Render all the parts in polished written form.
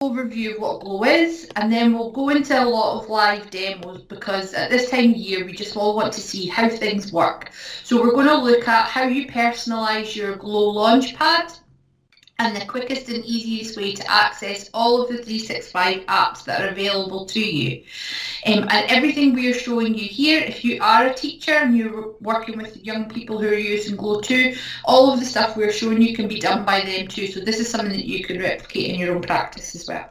overview of what Glow is, and then we'll go into a lot of live demos, because at this time of year we just all want to see how things work. So we're going to look at how you personalize your Glow Launchpad and the quickest and easiest way to access all of the 365 apps that are available to you. And everything we are showing you here, if you are a teacher and you're working with young people who are using Glow too, all of the stuff we're showing you can be done by them too. So this is something that you can replicate in your own practice as well.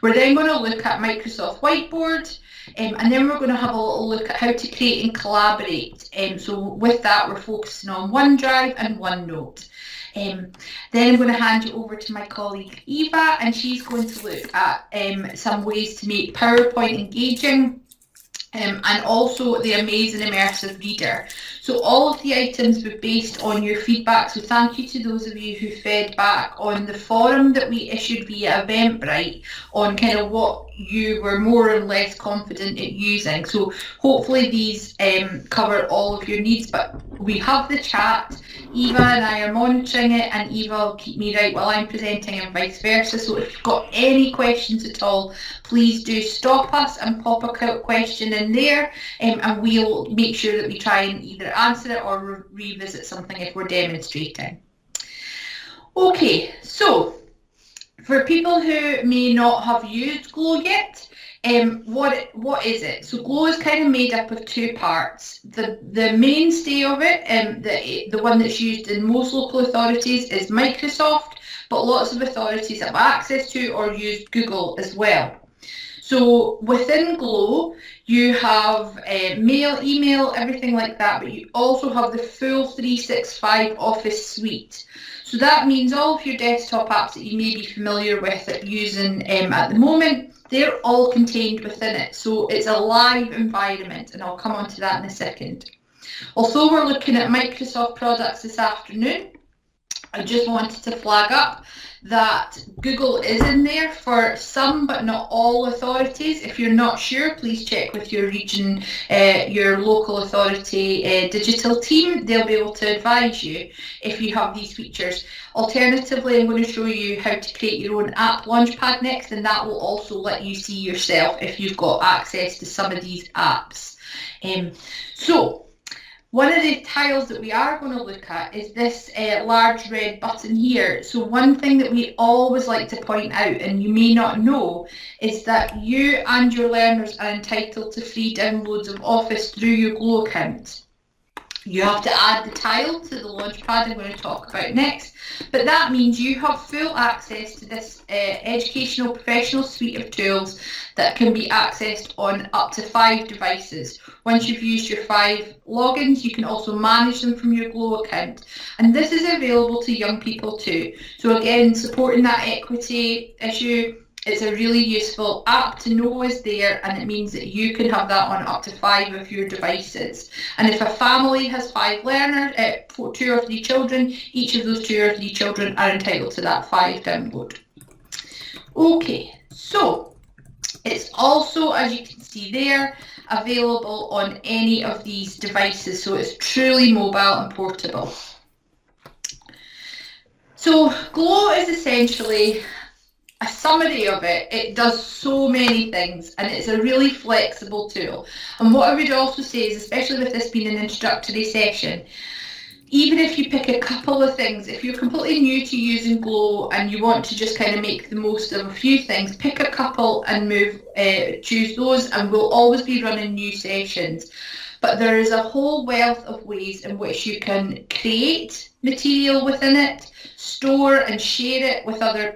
We're then going to look at Microsoft Whiteboard, and then we're going to have a little look at how to create and collaborate. So with that, we're focusing on OneDrive and OneNote. Then I'm going to hand you over to my colleague Eva, and she's going to look at some ways to make PowerPoint engaging, and also the amazing Immersive Reader. So all of the items were based on your feedback, so thank you to those of you who fed back on the forum that we issued via Eventbrite on kind of what you were more or less confident at using. So hopefully these cover all of your needs, but we have the chat. Eva and I are monitoring it, and Eva will keep me right while I'm presenting and vice versa. So if you've got any questions at all, please do stop us and pop a question in there, and we'll make sure that we try and either answer it or revisit something if we're demonstrating. Okay, so for people who may not have used Glow yet, what is it? So Glow is kind of made up of two parts. The mainstay of it, the one that's used in most local authorities, is Microsoft, but lots of authorities have access to or use Google as well. So within Glow, you have mail, email, everything like that, but you also have the full 365 Office suite. So that means all of your desktop apps that you may be familiar with using at the moment, they're all contained within it. So it's a live environment, and I'll come on to that in a second. Although we're looking at Microsoft products this afternoon, I just wanted to flag up that Google is in there for some but not all authorities. If you're not sure, please check with your region, your local authority digital team. They'll be able to advise you if you have these features. Alternatively, I'm going to show you how to create your own app launchpad next, and that will also let you see yourself if you've got access to some of these apps. So one of the tiles that we are going to look at is this large red button here. So one thing that we always like to point out, and you may not know, is that you and your learners are entitled to free downloads of Office through your Glow account. You have to add the tile to the launchpad I'm going to talk about next, but that means you have full access to this educational professional suite of tools that can be accessed on up to 5 devices. Once you've used your 5 logins, you can also manage them from your Glow account, and this is available to young people too. So again, supporting that equity issue, it's a really useful app to know is there, and it means that you can have that on up to 5 of your devices. And if a family has 5 learners, 2 or 3 children, each of those 2 or 3 children are entitled to that 5 download. Okay, so it's also, as you can see there, available on any of these devices, so it's truly mobile and portable. So Glow is essentially a summary of it. It does so many things, and it's a really flexible tool. And what I would also say is, especially with this being an introductory session, even if you pick a couple of things, if you're completely new to using Glow and you want to just kind of make the most of a few things, pick a couple and choose those, and we'll always be running new sessions. But there is a whole wealth of ways in which you can create material within it, store and share it with other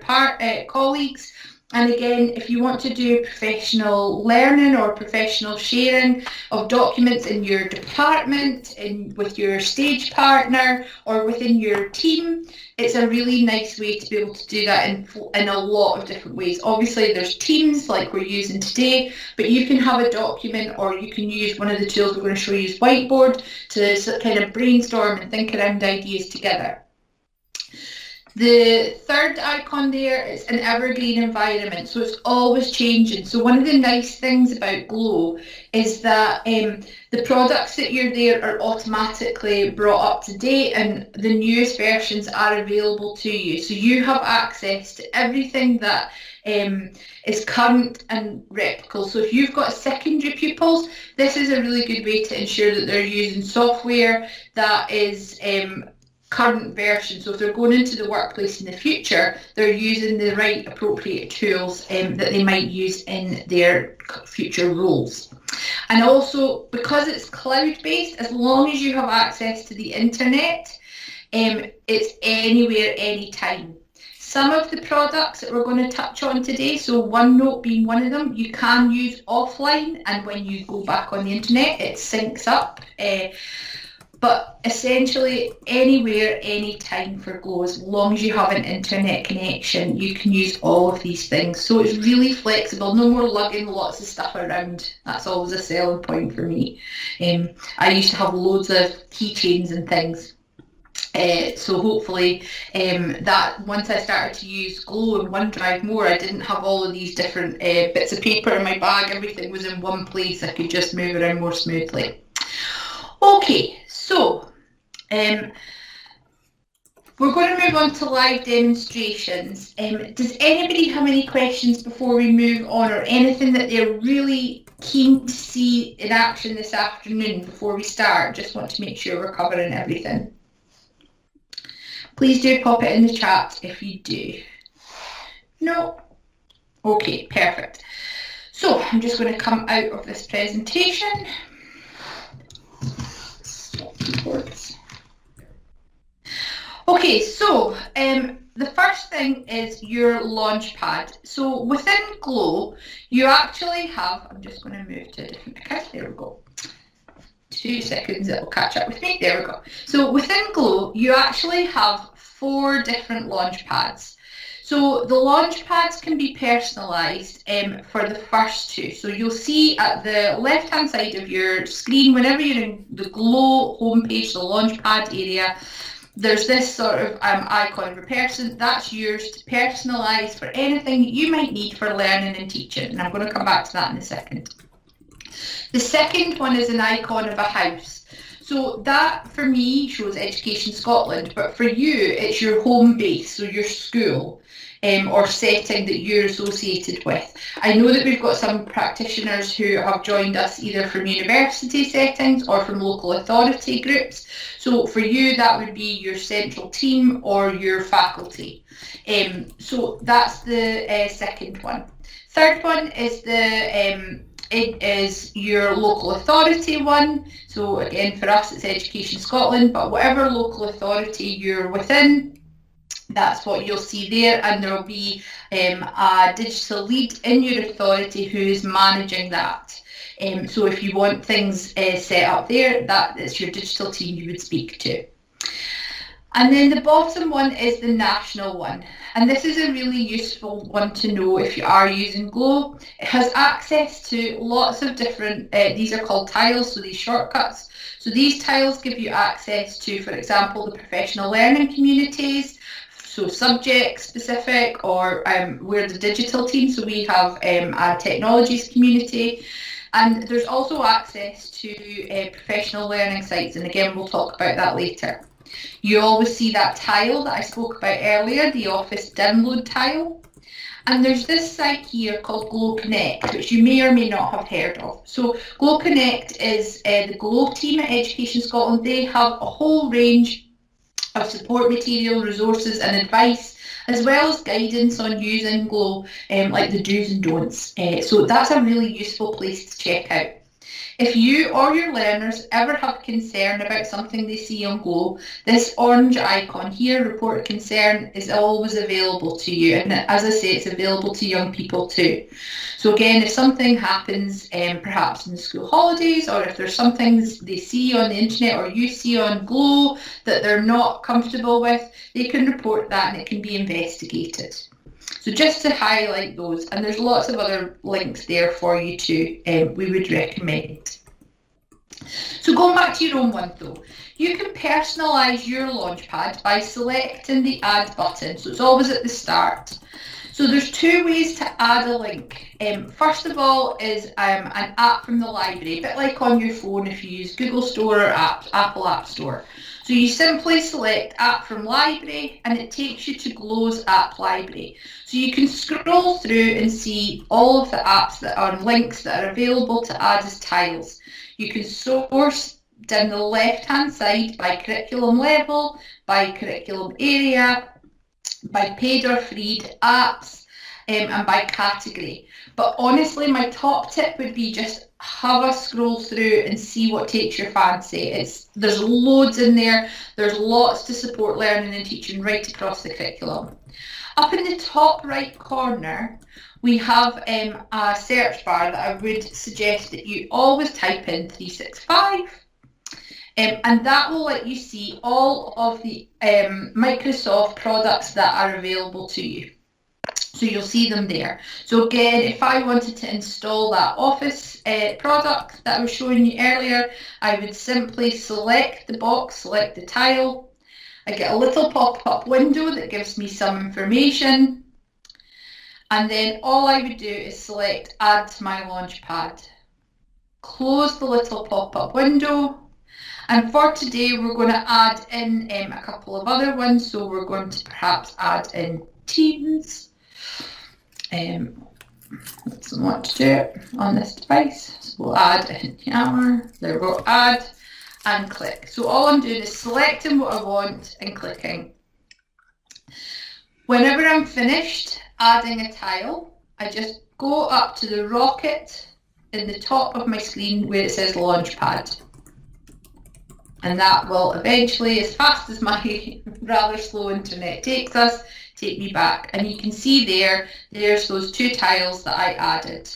colleagues. And again, if you want to do professional learning or professional sharing of documents in your department, with your stage partner, or within your team, it's a really nice way to be able to do that in a lot of different ways. Obviously, there's Teams like we're using today, but you can have a document, or you can use one of the tools we're going to show you is Whiteboard to kind of brainstorm and think around ideas together. The third icon there is an evergreen environment, so it's always changing. So one of the nice things about Glow is that the products that you're there are automatically brought up to date and the newest versions are available to you. So you have access to everything that is current and replicable. So if you've got secondary pupils, this is a really good way to ensure that they're using software that is current version. So if they're going into the workplace in the future, they're using the right appropriate tools that they might use in their future roles. And also, because it's cloud-based, as long as you have access to the internet, it's anywhere, anytime. Some of the products that we're going to touch on today, so OneNote being one of them, you can use offline, and when you go back on the internet, it syncs up. But essentially, anywhere, anytime for Glow, as long as you have an internet connection, you can use all of these things. So it's really flexible, no more lugging lots of stuff around. That's always a selling point for me. I used to have loads of keychains and things. So hopefully that once I started to use Glow and OneDrive more, I didn't have all of these different bits of paper in my bag. Everything was in one place. I could just move around more smoothly. Okay, so we're going to move on to live demonstrations. Does anybody have any questions before we move on, or anything that they're really keen to see in action this afternoon before we start? Just want to make sure we're covering everything. Please do pop it in the chat if you do. No? Okay, perfect. So I'm just going to come out of this presentation. Okay, so the first thing is your Launchpad. So within Glow, you actually have, I'm just going to move to a different account, there we go. 2 seconds, it'll catch up with me, there we go. So within Glow, you actually have 4 different Launchpads. So the Launchpads can be personalised for the first 2. So you'll see at the left-hand side of your screen, whenever you're in the Glow homepage, the Launchpad area, there's this sort of icon of a person. That's yours to personalise for anything that you might need for learning and teaching. And I'm going to come back to that in a second. The second one is an icon of a house. So that, for me, shows Education Scotland, but for you, it's your home base, so your school or setting that you're associated with. I know that we've got some practitioners who have joined us either from university settings or from local authority groups. So for you, that would be your central team or your faculty. So that's the second one. Third one is it is your local authority one. So again, for us, it's Education Scotland, but whatever local authority you're within, that's what you'll see there, and there will be a digital lead in your authority who is managing that. So if you want things set up there, that is your digital team you would speak to. And then the bottom one is the national one. And this is a really useful one to know if you are using Glow. It has access to lots of different, these are called tiles, so these shortcuts. So these tiles give you access to, for example, the professional learning communities, so subject specific, or we're the digital team, so we have a technologies community. And there's also access to professional learning sites, and again, we'll talk about that later. You always see that tile that I spoke about earlier, the Office download tile. And there's this site here called Glow Connect, which you may or may not have heard of. So Glow Connect is the Glow team at Education Scotland. They have a whole range of support material, resources and advice, as well as guidance on using Glow, like the do's and don'ts. So that's a really useful place to check out. If you or your learners ever have concern about something they see on Glow, this orange icon here, Report Concern, is always available to you. And as I say, it's available to young people too. So again, if something happens, perhaps in the school holidays, or if there's something they see on the internet or you see on Glow that they're not comfortable with, they can report that and it can be investigated. So just to highlight those, and there's lots of other links there for you too, we would recommend. So going back to your own one though, you can personalise your Launchpad by selecting the Add button. So it's always at the start. So there's two ways to add a link. First of all is an app from the library, a bit like on your phone if you use Google Store or Apple App Store. So you simply select App from Library and it takes you to Glow's App Library. So you can scroll through and see all of the apps that are links that are available to add as tiles. You can source down the left-hand side by curriculum level, by curriculum area, by paid or free apps, and by category. But honestly, my top tip would be just have a scroll through and see what takes your fancy. There's loads in there. There's lots to support learning and teaching right across the curriculum. Up in the top right corner, we have a search bar that I would suggest that you always type in 365. And that will let you see all of the Microsoft products that are available to you. So you'll see them there. So again, if I wanted to install that Office product that I was showing you earlier, I would simply select the box, select the tile. I get a little pop-up window that gives me some information. And then all I would do is select Add to my Launchpad. Close the little pop-up window. And for today, we're going to add in a couple of other ones. So we're going to perhaps add in Teams. Let's want to do it on this device. So we'll add in Yammer. There we go, add and click. So all I'm doing is selecting what I want and clicking. Whenever I'm finished adding a tile, I just go up to the rocket in the top of my screen where it says Launchpad. And that will eventually, as fast as my rather slow internet takes us, take me back. And you can see there's those two tiles that I added.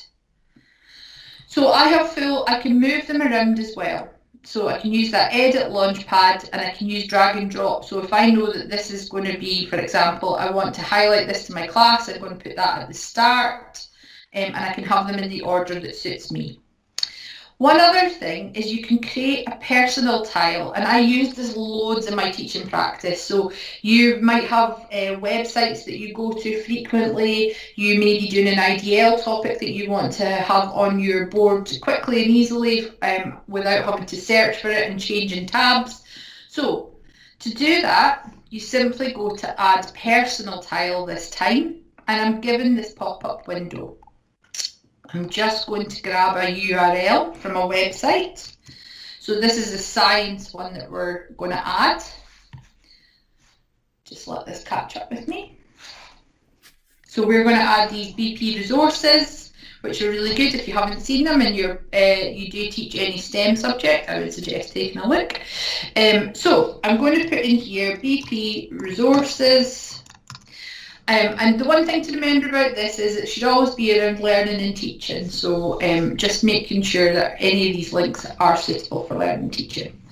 So I can move them around as well. So I can use that edit Launchpad and I can use drag and drop. So if I know that this is going to be, for example, I want to highlight this to my class, I'm going to put that at the start and I can have them in the order that suits me. One other thing is you can create a personal tile, and I use this loads in my teaching practice. So you might have websites that you go to frequently. You may be doing an IDL topic that you want to have on your board quickly and easily without having to search for it and changing tabs. So to do that, you simply go to Add Personal Tile this time, and I'm given this pop-up window. I'm just going to grab a URL from a website. So this is the science one that we're going to add. Just let this catch up with me. So we're going to add these BP resources, which are really good if you haven't seen them and you do teach any STEM subject. I would suggest taking a look. So I'm going to put in here BP resources. And the one thing to remember about this is it should always be around learning and teaching. So just making sure that any of these links are suitable for learning and teaching.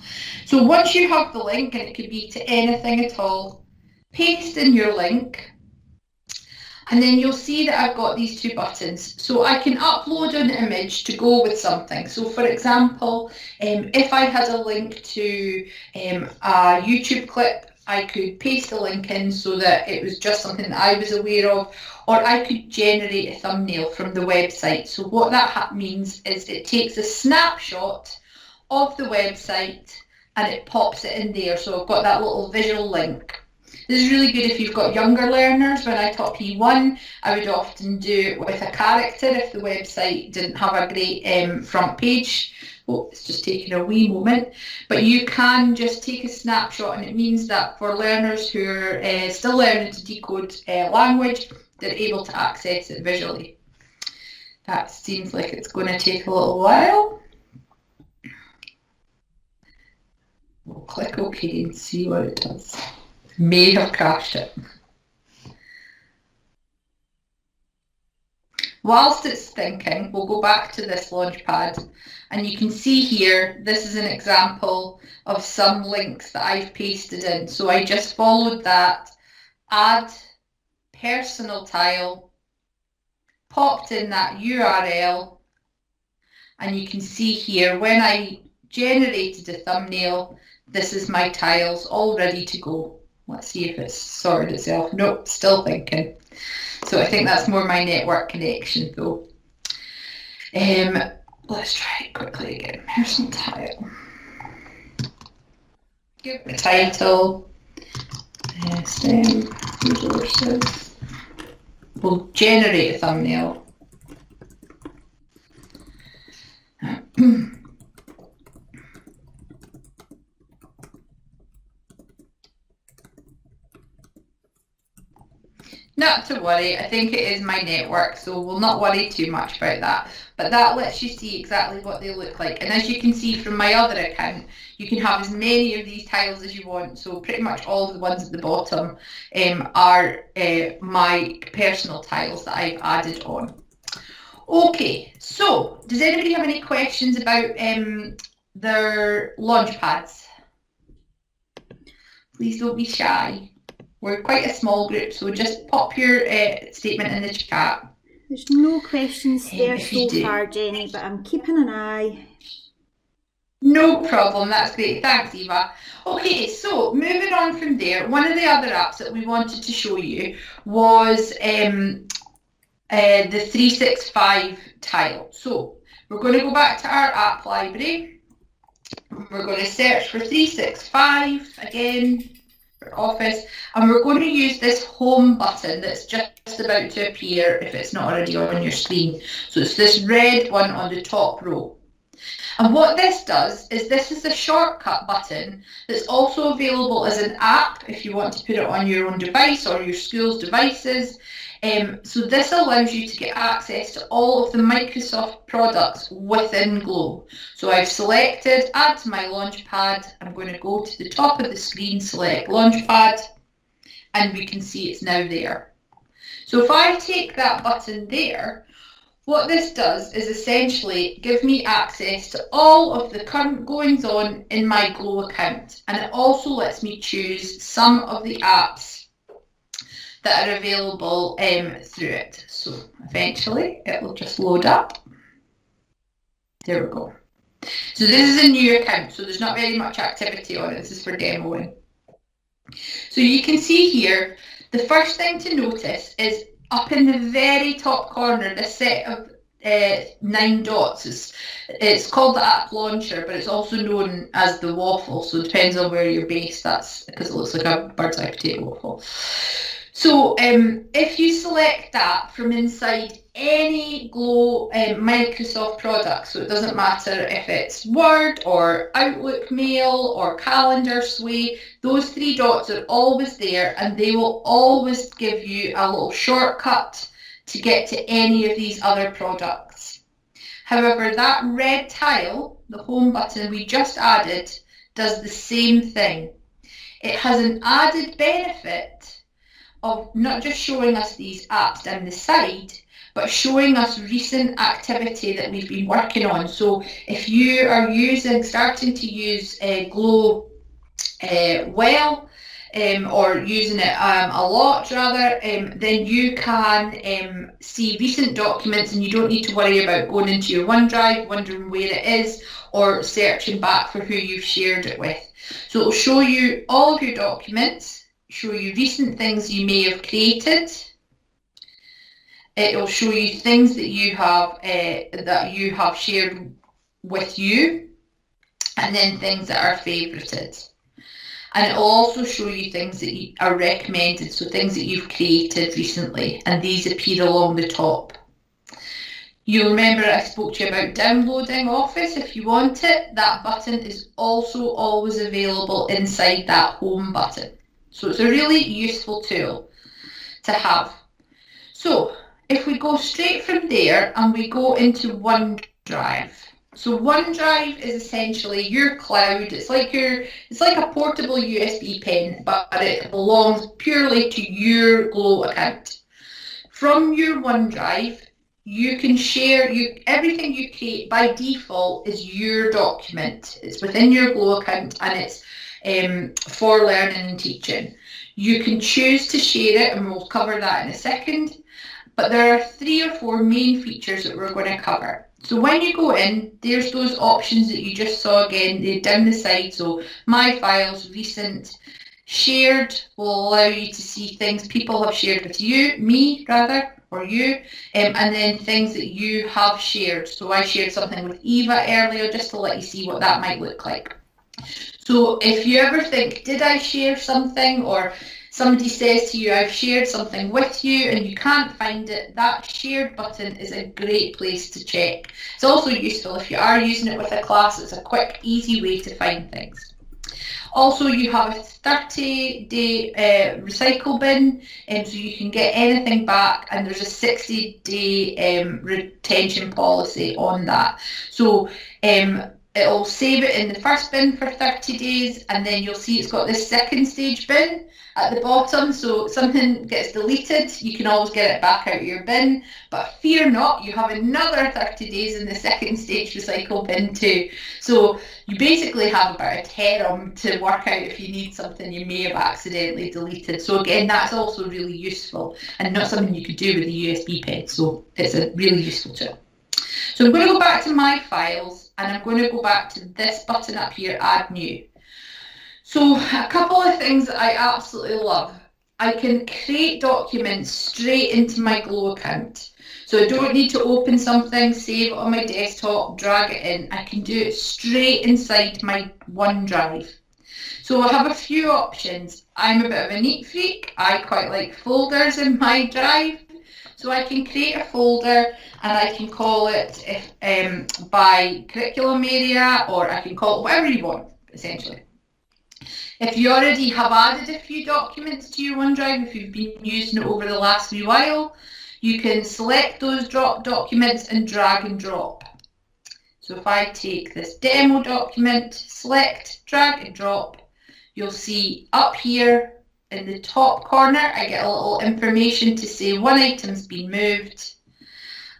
So once you have the link, and it could be to anything at all, paste in your link. And then you'll see that I've got these two buttons. So I can upload an image to go with something. So for example, if I had a link to a YouTube clip, I could paste the link in so that it was just something that I was aware of, or I could generate a thumbnail from the website. So what that means is it takes a snapshot of the website and it pops it in there. So I've got that little visual link. This is really good if you've got younger learners. When I taught P1, I would often do it with a character if the website didn't have a great front page. Oh, it's just taking a wee moment. But you can just take a snapshot, and it means that for learners who are still learning to decode language, they're able to access it visually. That seems like it's going to take a little while. We'll click OK and see what it does. May have crashed it. Whilst it's thinking, we'll go back to this Launchpad, and you can see here, this is an example of some links that I've pasted in. So I just followed that, add personal tile, popped in that URL, and you can see here, when I generated a thumbnail. This is my tiles all ready to go. Let's see if it's sorted itself. Nope, still thinking. So I think that's more my network connection though. Let's try it quickly again. Personal tile. Give it a title. STEM resources. We'll generate a thumbnail. Not to worry, I think it is my network, so we'll not worry too much about that. But that lets you see exactly what they look like. And as you can see from my other account, you can have as many of these tiles as you want. So pretty much all of the ones at the bottom are my personal tiles that I've added on. Okay, so does anybody have any questions about their launch pads? Please don't be shy. We're quite a small group, so just pop your statement in the chat. There's no questions there so far, Jenny, but I'm keeping an eye. No problem, that's great. Thanks, Eva. Okay, so moving on from there, one of the other apps that we wanted to show you was the 365 tile. So we're going to go back to our app library. We're going to search for 365 again. Office, and we're going to use this home button that's just about to appear if it's not already on your screen. So it's this red one on the top row. And what this does is this is a shortcut button that's also available as an app if you want to put it on your own device or your school's devices. So this allows you to get access to all of the Microsoft products within Glow. So I've selected add to my Launchpad. I'm going to go to the top of the screen, select Launchpad, and we can see it's now there. So if I take that button there, what this does is essentially give me access to all of the current goings on in my Glow account, and it also lets me choose some of the apps that are available through it. So eventually it will just load up. There we go. So this is a new account, so there's not very much activity on it. This is for demoing. So you can see here, the first thing to notice is up in the very top corner, the set of 9 dots. It's called the app launcher, but it's also known as the waffle. So it depends on where you're based. That's because it looks like a bird's eye potato waffle. So if you select that from inside any Glow Microsoft product, so it doesn't matter if it's Word or Outlook Mail or Calendar Sway, those 3 dots are always there and they will always give you a little shortcut to get to any of these other products. However, that red tile, the home button we just added, does the same thing. It has an added benefit of not just showing us these apps down the side, but showing us recent activity that we've been working on. So if you are starting to use Glow or using it a lot rather, then you can see recent documents and you don't need to worry about going into your OneDrive, wondering where it is, or searching back for who you've shared it with. So it'll show you all of your documents, show you recent things you may have created. It'll show you things that you have shared with you, and then things that are favorited. And it'll also show you things that are recommended, so things that you've created recently, and these appear along the top. You'll remember I spoke to you about downloading Office. If you want it, that button is also always available inside that home button. So it's a really useful tool to have. So if we go straight from there and we go into OneDrive. So OneDrive is essentially your cloud. It's like a portable USB pen, but it belongs purely to your Glow account. From your OneDrive, you can share everything you create by default is your document. It's within your Glow account and it's for learning and teaching. You can choose to share it, and we'll cover that in a second, but there are 3 or 4 main features that we're going to cover. So when you go in, there's those options that you just saw again, they're down the side. So My Files, Recent, Shared will allow you to see things people have shared with you, me rather, or you, and then things that you have shared. So I shared something with Eva earlier just to let you see what that might look like. So if you ever think, did I share something, or somebody says to you, I've shared something with you and you can't find it, that shared button is a great place to check. It's also useful if you are using it with a class. It's a quick, easy way to find things. Also, you have a 30-day recycle bin, so you can get anything back, and there's a 60-day retention policy on that. So it'll save it in the first bin for 30 days, and then you'll see it's got this second stage bin at the bottom. So if something gets deleted, you can always get it back out of your bin. But fear not, you have another 30 days in the second stage recycle bin too. So you basically have about a terum to work out if you need something you may have accidentally deleted. So again, that's also really useful and not something you could do with a USB pen. So it's a really useful tool. So I'm going to go back to My Files, and I'm going to go back to this button up here, Add New. So a couple of things that I absolutely love. I can create documents straight into my Glow account. So I don't need to open something, save it on my desktop, drag it in. I can do it straight inside my OneDrive. So I have a few options. I'm a bit of a neat freak. I quite like folders in my drive. So I can create a folder and I can call it by curriculum area, or I can call it whatever you want, essentially. If you already have added a few documents to your OneDrive, if you've been using it over the last wee while, you can select those drop documents and drag and drop. So if I take this demo document, select, drag and drop, you'll see up here in the top corner, I get a little information to say one item's been moved.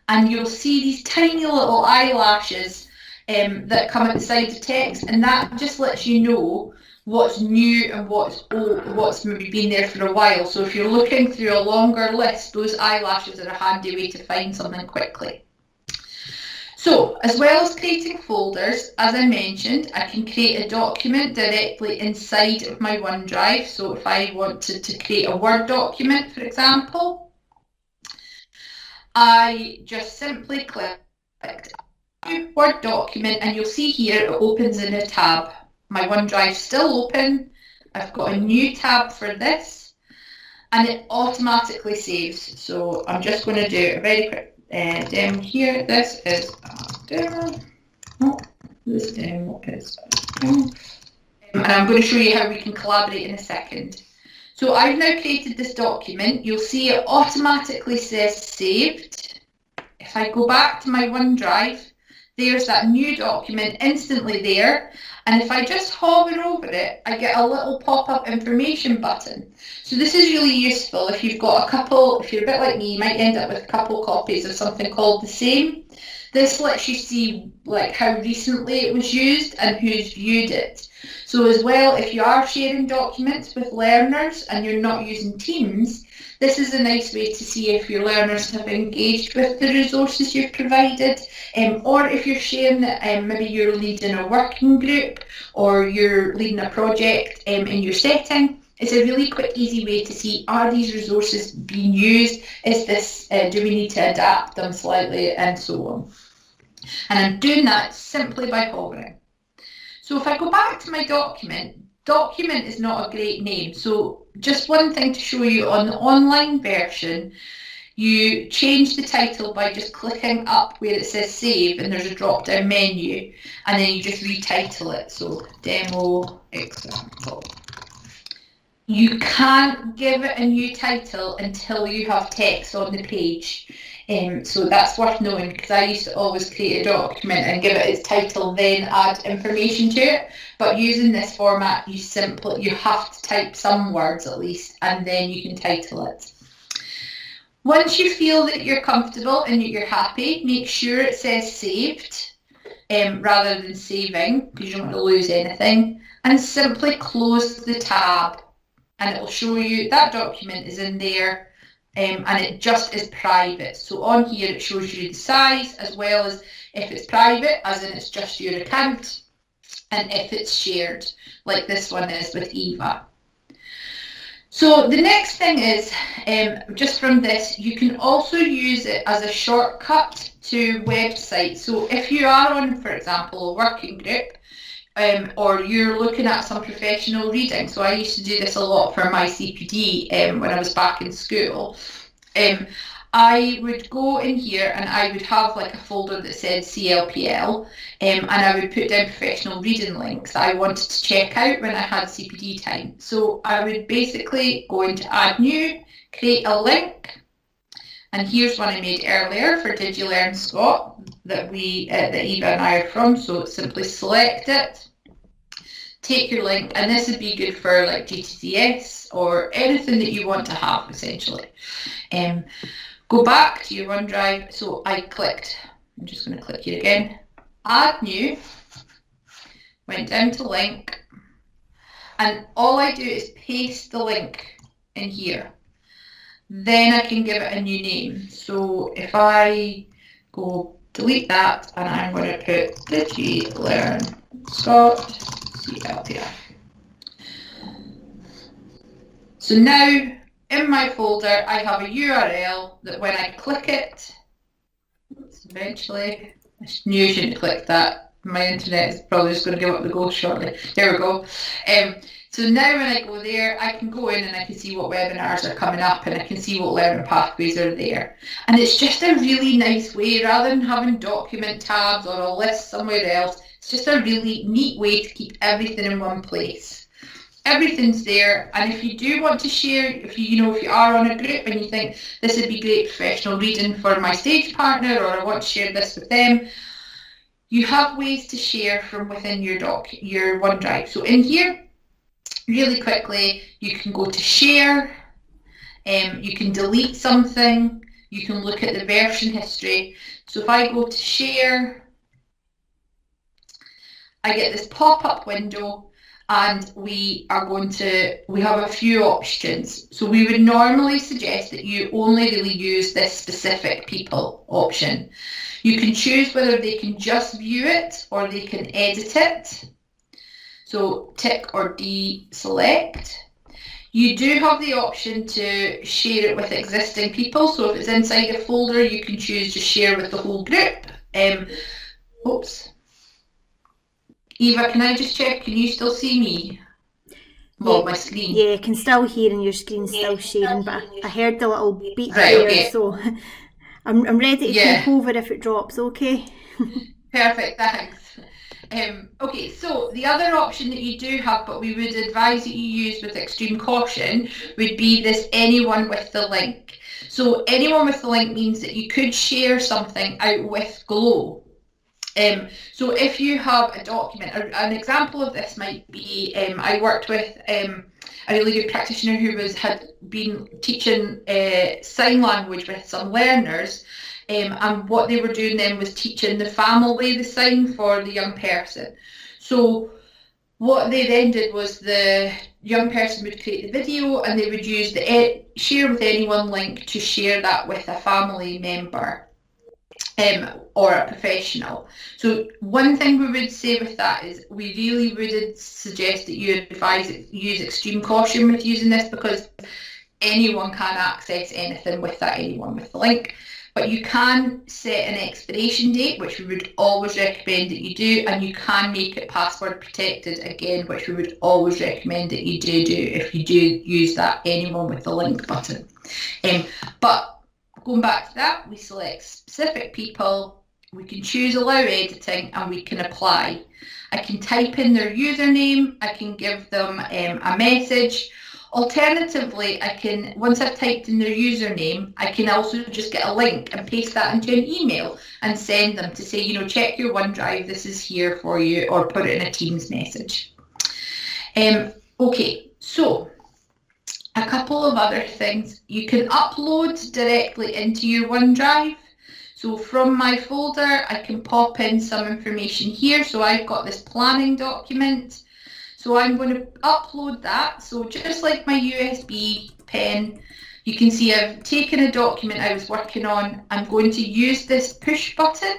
And you'll see these tiny little eyelashes that come at the side of text, and that just lets you know what's new and what's old, what's maybe been there for a while. So if you're looking through a longer list, those eyelashes are a handy way to find something quickly. So, as well as creating folders, as I mentioned, I can create a document directly inside of my OneDrive. So if I wanted to create a Word document, for example, I just simply click New Word document, and you'll see here it opens in a tab. My OneDrive's still open. I've got a new tab for this, and it automatically saves. So I'm just going to do a very quick demo here. This is a demo. Oh, this demo is a demo. And I'm going to show you how we can collaborate in a second. So I've now created this document. You'll see it automatically says saved. If I go back to my OneDrive, there's that new document instantly there. And if I just hover over it, I get a little pop-up information button. So this is really useful if you've got a couple, if you're a bit like me, you might end up with a couple copies of something called the same. This lets you see like how recently it was used and who's viewed it. So as well, if you are sharing documents with learners and you're not using Teams, this is a nice way to see if your learners have engaged with the resources you've provided, or if you're sharing that maybe you're leading a working group or you're leading a project in your setting. It's a really quick, easy way to see, are these resources being used? Is this, do we need to adapt them slightly, and so on. And I'm doing that simply by hovering. So if I go back to my document, document is not a great name. So just one thing to show you, on the online version, you change the title by just clicking up where it says save, and there's a drop down menu, and then you just retitle it. So demo example. You can't give it a new title until you have text on the page. So that's worth knowing, because I used to always create a document and give it its title, then add information to it. But using this format, you have to type some words at least, and then you can title it. Once you feel that you're comfortable and that you're happy, make sure it says saved rather than saving, because you don't want to lose anything, and simply close the tab, and it will show you that document is in there. And it just is private. So on here it shows you the size, as well as if it's private, as in it's just your account, and if it's shared, like this one is with Eva. So the next thing is, just from this, you can also use it as a shortcut to websites. So if you are on, for example, a working group, or you're looking at some professional reading. So I used to do this a lot for my CPD when I was back in school. I would go in here and I would have like a folder that said CLPL, and I would put down professional reading links I wanted to check out when I had CPD time. So I would basically go into Add New, create a link, and here's one I made earlier for Did You Learn Scott that Eva and I are from. So simply select it, take your link, and this would be good for like GTCS or anything that you want to have essentially. Go back to your OneDrive. So I clicked, I'm just going to click here again, Add New, went down to link, and all I do is paste the link in here. Then I can give it a new name. So if I go delete that, and I'm going to put Did You Learn Scott CLPR. So now in my folder, I have a URL that when I click it, eventually, I knew I shouldn't click that. My internet is probably just going to give up the ghost shortly. There we go. So now when I go there, I can go in and I can see what webinars are coming up, and I can see what learning pathways are there. And it's just a really nice way, rather than having document tabs or a list somewhere else, it's just a really neat way to keep everything in one place. Everything's there, and if you do want to share, if you are on a group and you think this would be great professional reading for my stage partner, or I want to share this with them, you have ways to share from within your OneDrive. So in here, really quickly, you can go to share, you can delete something, you can look at the version history. So if I go to share, I get this pop-up window, and we have a few options. So we would normally suggest that you only really use this specific people option. You can choose whether they can just view it or they can edit it. So tick or deselect. You do have the option to share it with existing people. So if it's inside a folder, you can choose to share with the whole group. Oops. Eva, can I just check? Can you still see me? Well, my screen. Yeah, I can still hear, and your screen's still sharing, but I heard the little beep right, there, okay. So I'm ready to take over if it drops, okay? Perfect, thanks. Okay, so the other option that you do have, but we would advise that you use with extreme caution, would be this anyone with the link. So anyone with the link means that you could share something out with Glow. So if you have a document, an example of this might be, I worked with a really good practitioner who had been teaching sign language with some learners, and what they were doing then was teaching the family the sign for the young person. So what they then did was the young person would create the video, and they would use the share with anyone link to share that with a family member. Or a professional. So one thing we would say with that is we really would suggest that you use extreme caution with using this, because anyone can access anything with that anyone with the link. But you can set an expiration date, which we would always recommend that you do, and you can make it password protected again, which we would always recommend that you do if you do use that anyone with the link button. But going back to that, we select specific people, we can choose allow editing, and we can apply. I can type in their username, I can give them a message. Alternatively, once I've typed in their username, I can also just get a link and paste that into an email and send them to say, check your OneDrive, this is here for you, or put it in a Teams message. Okay, so a couple of other things. You can upload directly into your OneDrive. So from my folder, I can pop in some information here. So I've got this planning document. So I'm going to upload that. So just like my USB pen, you can see I've taken a document I was working on. I'm going to use this push button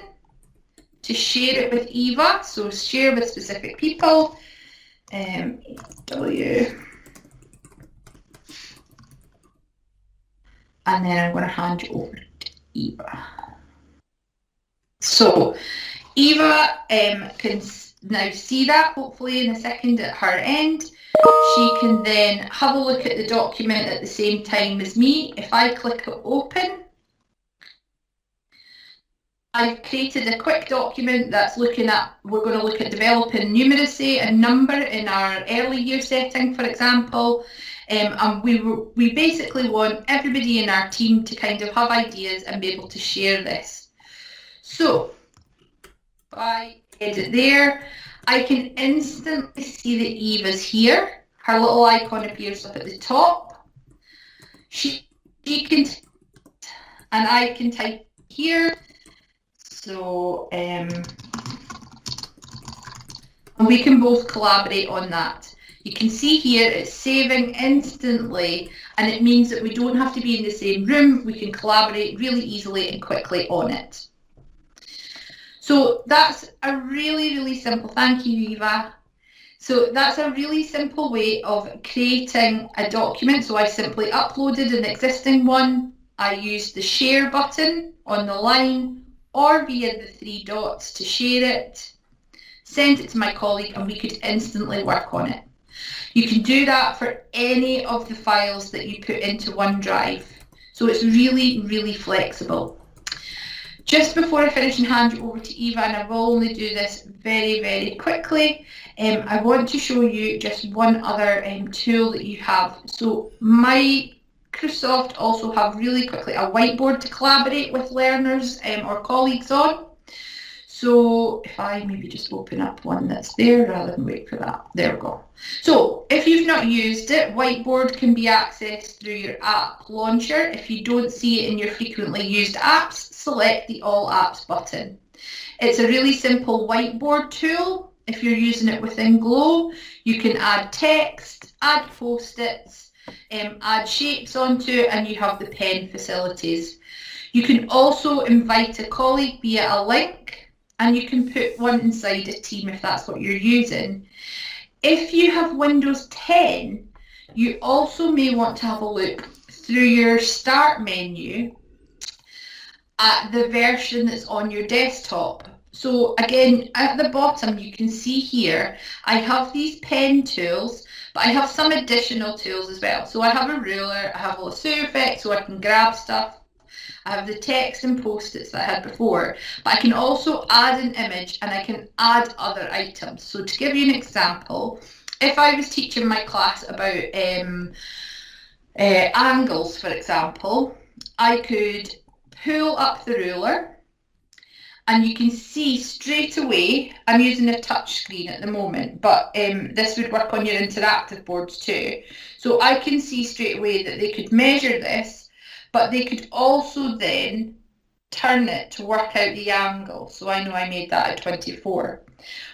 to share it with Eva, so share with specific people. W. And then I'm going to hand you over to Eva. So Eva can now see that, hopefully in a second at her end. She can then have a look at the document at the same time as me. If I click open, I've created a quick document that's we're going to look at developing numeracy and number in our early year setting, for example. And we basically want everybody in our team to kind of have ideas and be able to share this. So if I edit there, I can instantly see that Eva's here. Her little icon appears up at the top. She can, and I can type here. So, and we can both collaborate on that. You can see here it's saving instantly, and it means that we don't have to be in the same room. We can collaborate really easily and quickly on it. So that's a really, really simple, thank you, Eva. So that's a really simple way of creating a document. So I simply uploaded an existing one. I used the share button on the line or via the 3 dots to share it, send it to my colleague, and we could instantly work on it. You can do that for any of the files that you put into OneDrive. So it's really, really flexible. Just before I finish and hand you over to Eva, and I will only do this very, very quickly, I want to show you just one other tool that you have. So Microsoft also have really quickly a whiteboard to collaborate with learners or colleagues on. So if I maybe just open up one that's there rather than wait for that. There we go. So if you've not used it, Whiteboard can be accessed through your app launcher. If you don't see it in your frequently used apps, select the All Apps button. It's a really simple whiteboard tool. If you're using it within Glow, you can add text, add post-its, add shapes onto it, and you have the pen facilities. You can also invite a colleague via a link, and you can put one inside a team if that's what you're using. If you have Windows 10, you also may want to have a look through your start menu at the version that's on your desktop. So again, at the bottom, you can see here, I have these pen tools, but I have some additional tools as well. So I have a ruler, I have a lasso effect so I can grab stuff. I have the text and post-its that I had before, but I can also add an image and I can add other items. So to give you an example, if I was teaching my class about angles, for example, I could pull up the ruler and you can see straight away, I'm using a touch screen at the moment, but this would work on your interactive boards too. So I can see straight away that they could measure this, but they could also then turn it to work out the angle. So I know I made that at 24.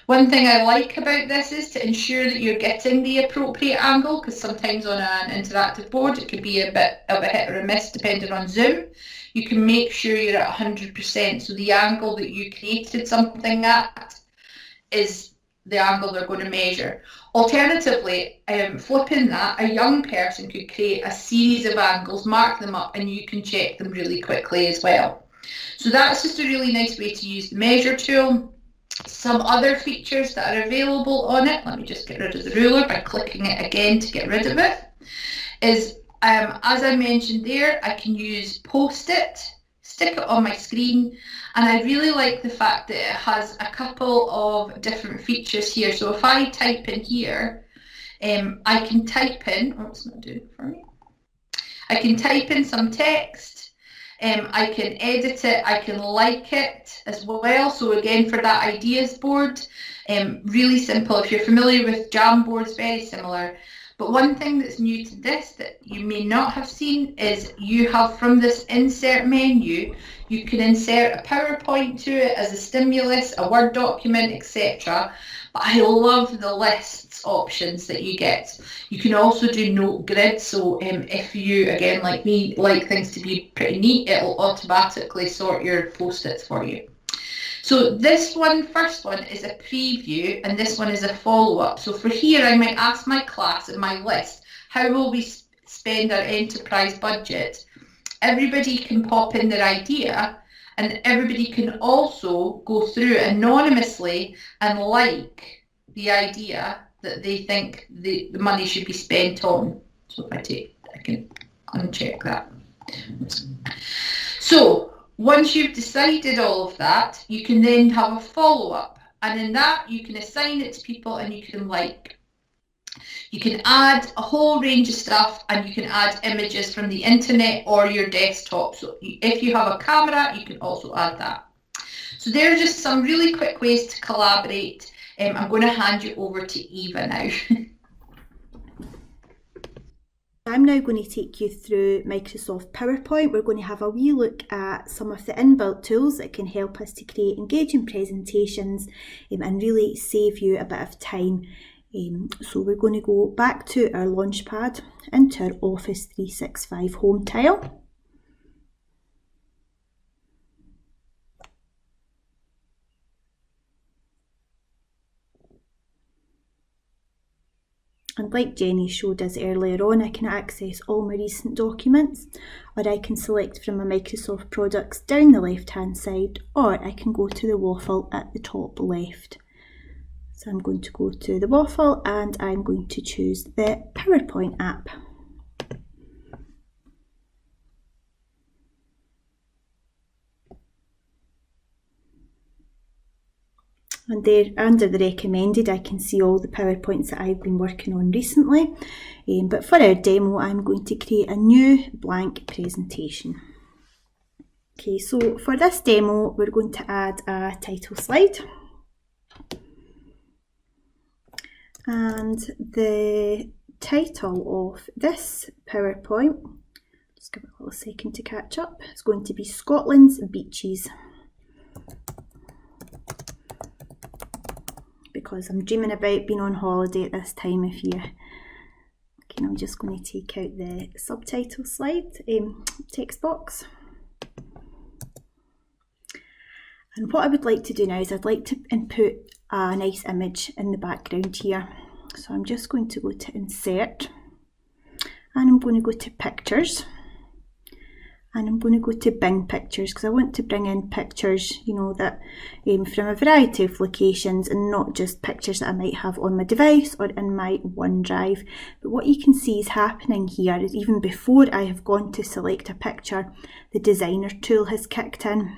One thing I like about this is to ensure that you're getting the appropriate angle, because sometimes on an interactive board it could be a bit of a hit or a miss depending on Zoom. You can make sure you're at 100%, so the angle that you created something at is the angle they're going to measure. Alternatively, flipping that, a young person could create a series of angles, mark them up, and you can check them really quickly as well. So that's just a really nice way to use the measure tool. Some other features that are available on it, let me just get rid of the ruler by clicking it again to get rid of it, is as I mentioned there, I can use post-it, stick it on my screen, and I really like the fact that it has a couple of different features here. So if I type in here, I can type in, oh, it's not doing it for me. I can type in some text, I can edit it, I can like it as well. So again, for that ideas board, really simple. If you're familiar with Jamboards, very similar. But one thing that's new to this that you may not have seen is you have from this insert menu, you can insert a PowerPoint to it as a stimulus, a Word document, etc. But I love the lists options that you get. You can also do note grid. So if you, again, like me, like things to be pretty neat, it'll automatically sort your post-its for you. So this one, first one, is a preview, and this one is a follow-up. So for here, I might ask my class in my list, how will we spend our enterprise budget? Everybody can pop in their idea, and everybody can also go through anonymously and like the idea that they think the money should be spent on. So if I can uncheck that. So once you've decided all of that, you can then have a follow-up, and in that you can assign it to people and you can like. You can add a whole range of stuff, and you can add images from the internet or your desktop. So if you have a camera, you can also add that. So there are just some really quick ways to collaborate. I'm going to hand you over to Eva now. I'm now going to take you through Microsoft PowerPoint. We're going to have a wee look at some of the inbuilt tools that can help us to create engaging presentations and really save you a bit of time. So we're going to go back to our Launchpad into our Office 365 home tile. And like Jenny showed us earlier on, I can access all my recent documents, or I can select from my Microsoft products down the left hand side, or I can go to the waffle at the top left. So I'm going to go to the waffle and I'm going to choose the PowerPoint app. And there under the recommended I can see all the PowerPoints that I've been working on recently. But for our demo I'm going to create a new blank presentation. Okay, so for this demo we're going to add a title slide. And the title of this PowerPoint, just give it a little second to catch up, it's going to be Scotland's Beaches. Because I'm dreaming about being on holiday at this time of year. Okay, I'm just going to take out the subtitle slide, text box. And what I would like to do now is I'd like to input a nice image in the background here. So I'm just going to go to Insert, and I'm going to go to Pictures, and I'm going to go to Bing Pictures because I want to bring in pictures, you know, that from a variety of locations and not just pictures that I might have on my device or in my OneDrive. But what you can see is happening here is even before I have gone to select a picture, the designer tool has kicked in.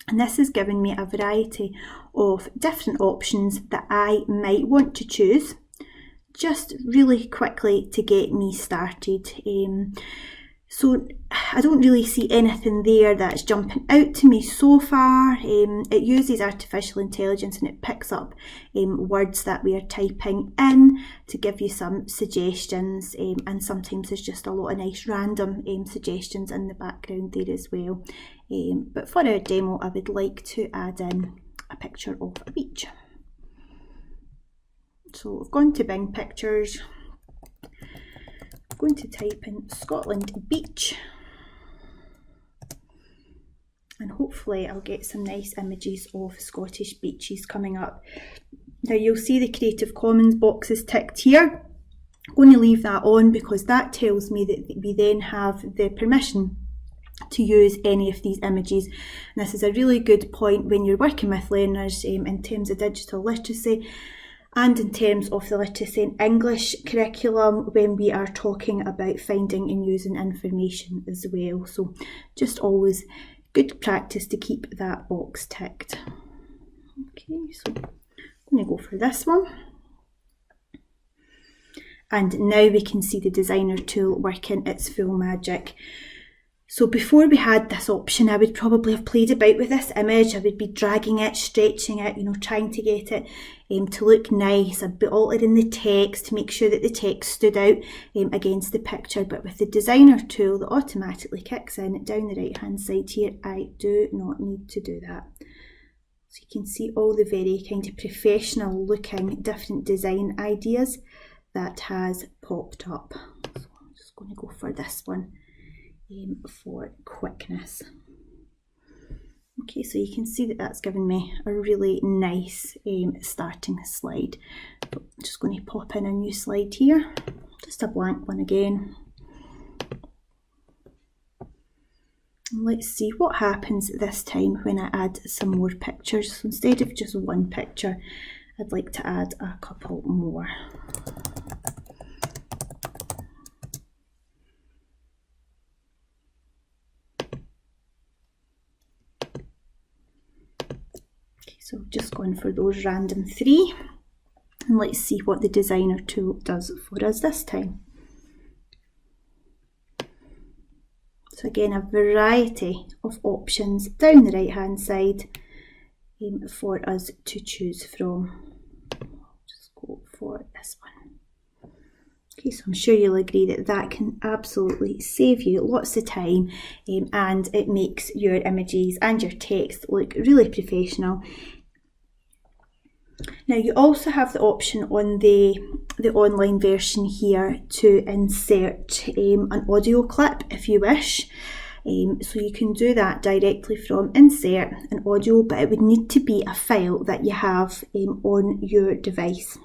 And this has given me a variety of different options that I might want to choose just really quickly to get me started. So I don't really see anything there that's jumping out to me so far. It uses artificial intelligence and it picks up words that we are typing in to give you some suggestions, and sometimes there's just a lot of nice random suggestions in the background there as well. But for our demo I would like to add in a picture of a beach. So I've gone to Bing Pictures. I'm going to type in Scotland Beach, and hopefully I'll get some nice images of Scottish beaches coming up. Now you'll see the Creative Commons box is ticked here. I'm going to leave that on because that tells me that we then have the permission to use any of these images. And this is a really good point when you're working with learners in terms of digital literacy, and in terms of the literacy and English curriculum when we are talking about finding and using information as well. So just always good practice to keep that box ticked. Okay, so I'm going to go for this one. And now we can see the designer tool working its full magic. So before we had this option, I would probably have played about with this image. I would be dragging it, stretching it, you know, trying to get it to look nice. I'd be altering the text to make sure that the text stood out against the picture. But with the designer tool that automatically kicks in down the right hand side here, I do not need to do that. So you can see all the very kind of professional looking different design ideas that has popped up. So I'm just going to go for this one. For quickness. Okay, so you can see that that's given me a really nice starting slide. I'm just going to pop in a new slide here, just a blank one again. And let's see what happens this time when I add some more pictures. So instead of just one picture, I'd like to add a couple more. So I've just gone for those random 3, and let's see what the designer tool does for us this time. So again, a variety of options down the right hand side for us to choose from. I'll just go for this one. Okay, so I'm sure you'll agree that that can absolutely save you lots of time, and it makes your images and your text look really professional. Now you also have the option on the online version here to insert an audio clip if you wish. So you can do that directly from insert an audio, but it would need to be a file that you have on your device.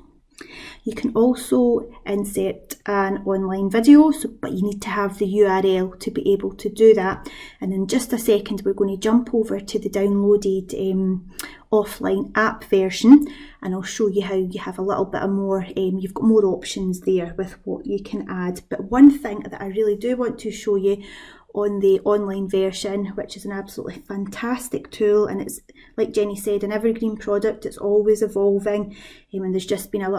You can also insert an online video, but you need to have the URL to be able to do that. And in just a second, we're going to jump over to the downloaded offline app version, and I'll show you how you have a little bit more, you've got more options there with what you can add. But one thing that I really do want to show you on the online version, which is an absolutely fantastic tool, and it's, like Jenny said, an evergreen product. It's always evolving, and there's just been a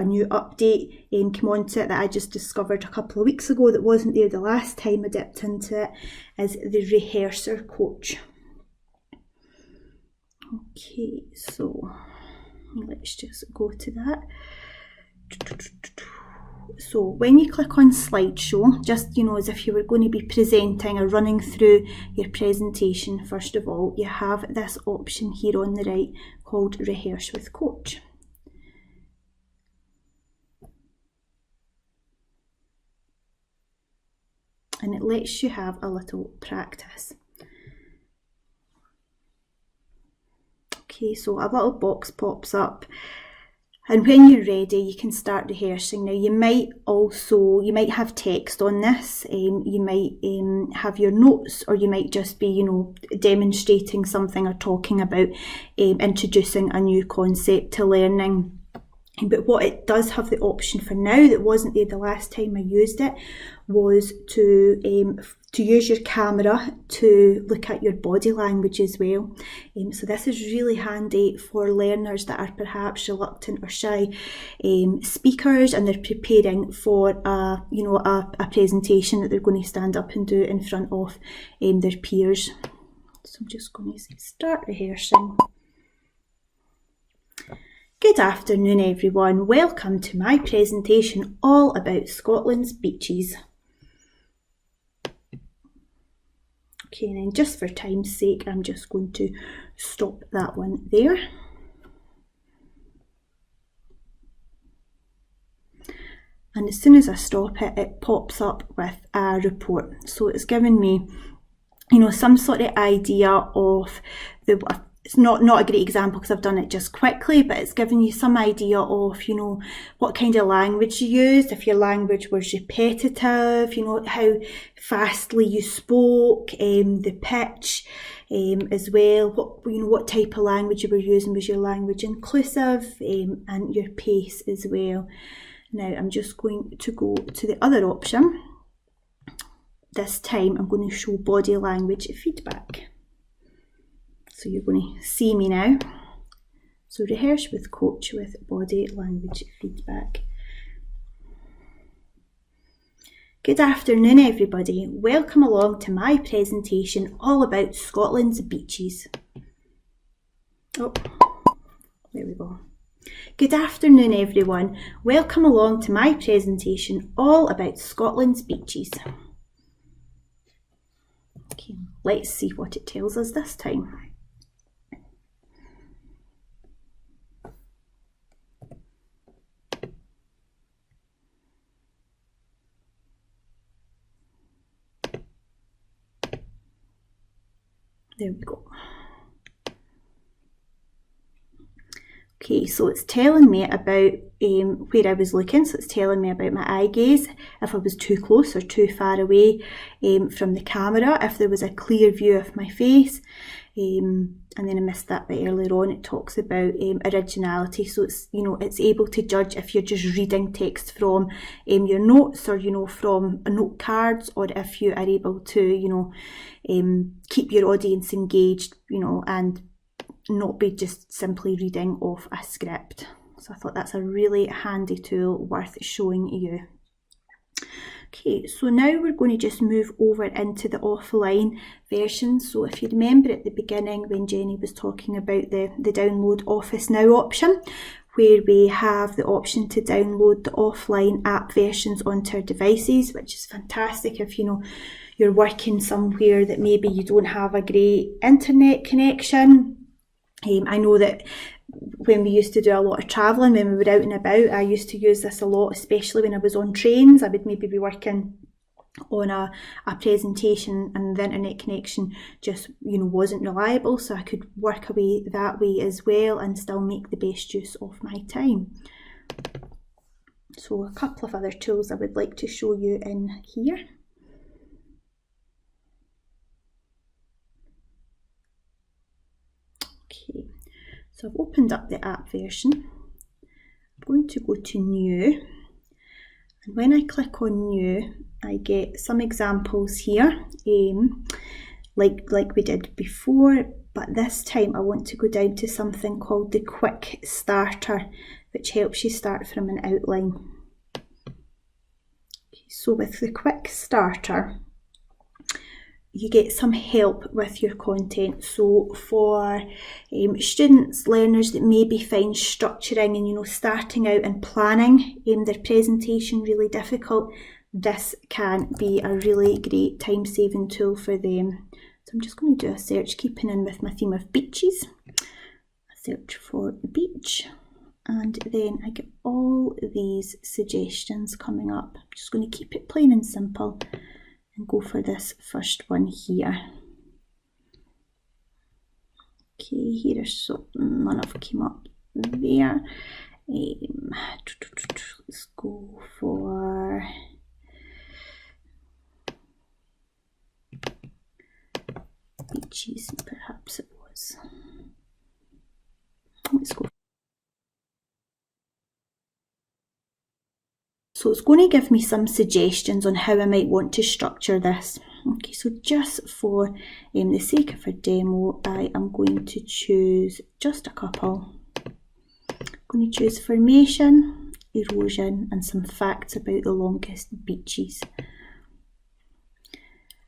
new update come onto it that I just discovered a couple of weeks ago that wasn't there the last time I dipped into it, is the Rehearsal Coach. Okay, so let's just go to that. So when you click on slideshow, just as if you were going to be presenting or running through your presentation, first of all, you have this option here on the right called Rehearse with Coach. And it lets you have a little practice. Okay, so a little box pops up. And when you're ready, you can start rehearsing. Now you might have text on this, you might have your notes, or you might just be, demonstrating something or talking about introducing a new concept to learning. But what it does have the option for now that wasn't there the last time I used it was to use your camera to look at your body language as well. So this is really handy for learners that are perhaps reluctant or shy speakers, and they're preparing for a presentation that they're going to stand up and do in front of their peers. So I'm just going to start rehearsing. Good afternoon everyone, welcome to my presentation all about Scotland's beaches. Okay, and then just for time's sake, I'm just going to stop that one there. And as soon as I stop it, it pops up with a report. So it's given me, some sort of idea of it's not a great example because I've done it just quickly, but it's given you some idea of, what kind of language you used, if your language was repetitive, how fastly you spoke, the pitch as well, what type of language you were using, was your language inclusive, and your pace as well. Now I'm just going to go to the other option. This time I'm going to show body language feedback. So you're going to see me now. So rehearse with coach with body language feedback. Good afternoon everybody. Welcome along to my presentation all about Scotland's beaches. Oh, there we go. Good afternoon everyone. Welcome along to my presentation all about Scotland's beaches. Okay, let's see what it tells us this time. There we go. Okay, so it's telling me about where I was looking, so it's telling me about my eye gaze, if I was too close or too far away from the camera, if there was a clear view of my face, and then I missed that bit earlier on. It talks about originality, so it's, you know, it's able to judge if you're just reading text from your notes, or, you know, from note cards, or if you are able to, you know, keep your audience engaged, you know, and not be just simply reading off a script. So I thought that's a really handy tool worth showing you. Okay, so now we're going to just move over into the offline version. So if you remember at the beginning when Jenny was talking about the download Office Now option, where we have the option to download the offline app versions onto our devices, which is fantastic if, you know, you're working somewhere that maybe you don't have a great internet connection. I know that when we used to do a lot of travelling, when we were out and about, I used to use this a lot, especially when I was on trains. I would maybe be working on a presentation and the internet connection just, you know, wasn't reliable, so I could work away that way as well and still make the best use of my time. So a couple of other tools I would like to show you in here. Okay, so I've opened up the app version. I'm going to go to New, and when I click on New, I get some examples here, like we did before, but this time I want to go down to something called the Quick Starter, which helps you start from an outline. Okay, so with the Quick Starter, you get some help with your content. So for students, learners that maybe find structuring and, you know, starting out and planning their presentation really difficult, this can be a really great time-saving tool for them. So I'm just going to do a search, keeping in with my theme of beaches. A search for beach, and then I get all these suggestions coming up. I'm just going to keep it plain and simple and go for this first one here. Okay, here are so none of them came up there. Let's go for beaches, perhaps it was. Let's go. So it's going to give me some suggestions on how I might want to structure this. Okay, so just for the sake of a demo, I am going to choose just a couple. I'm going to choose formation, erosion, and some facts about the longest beaches.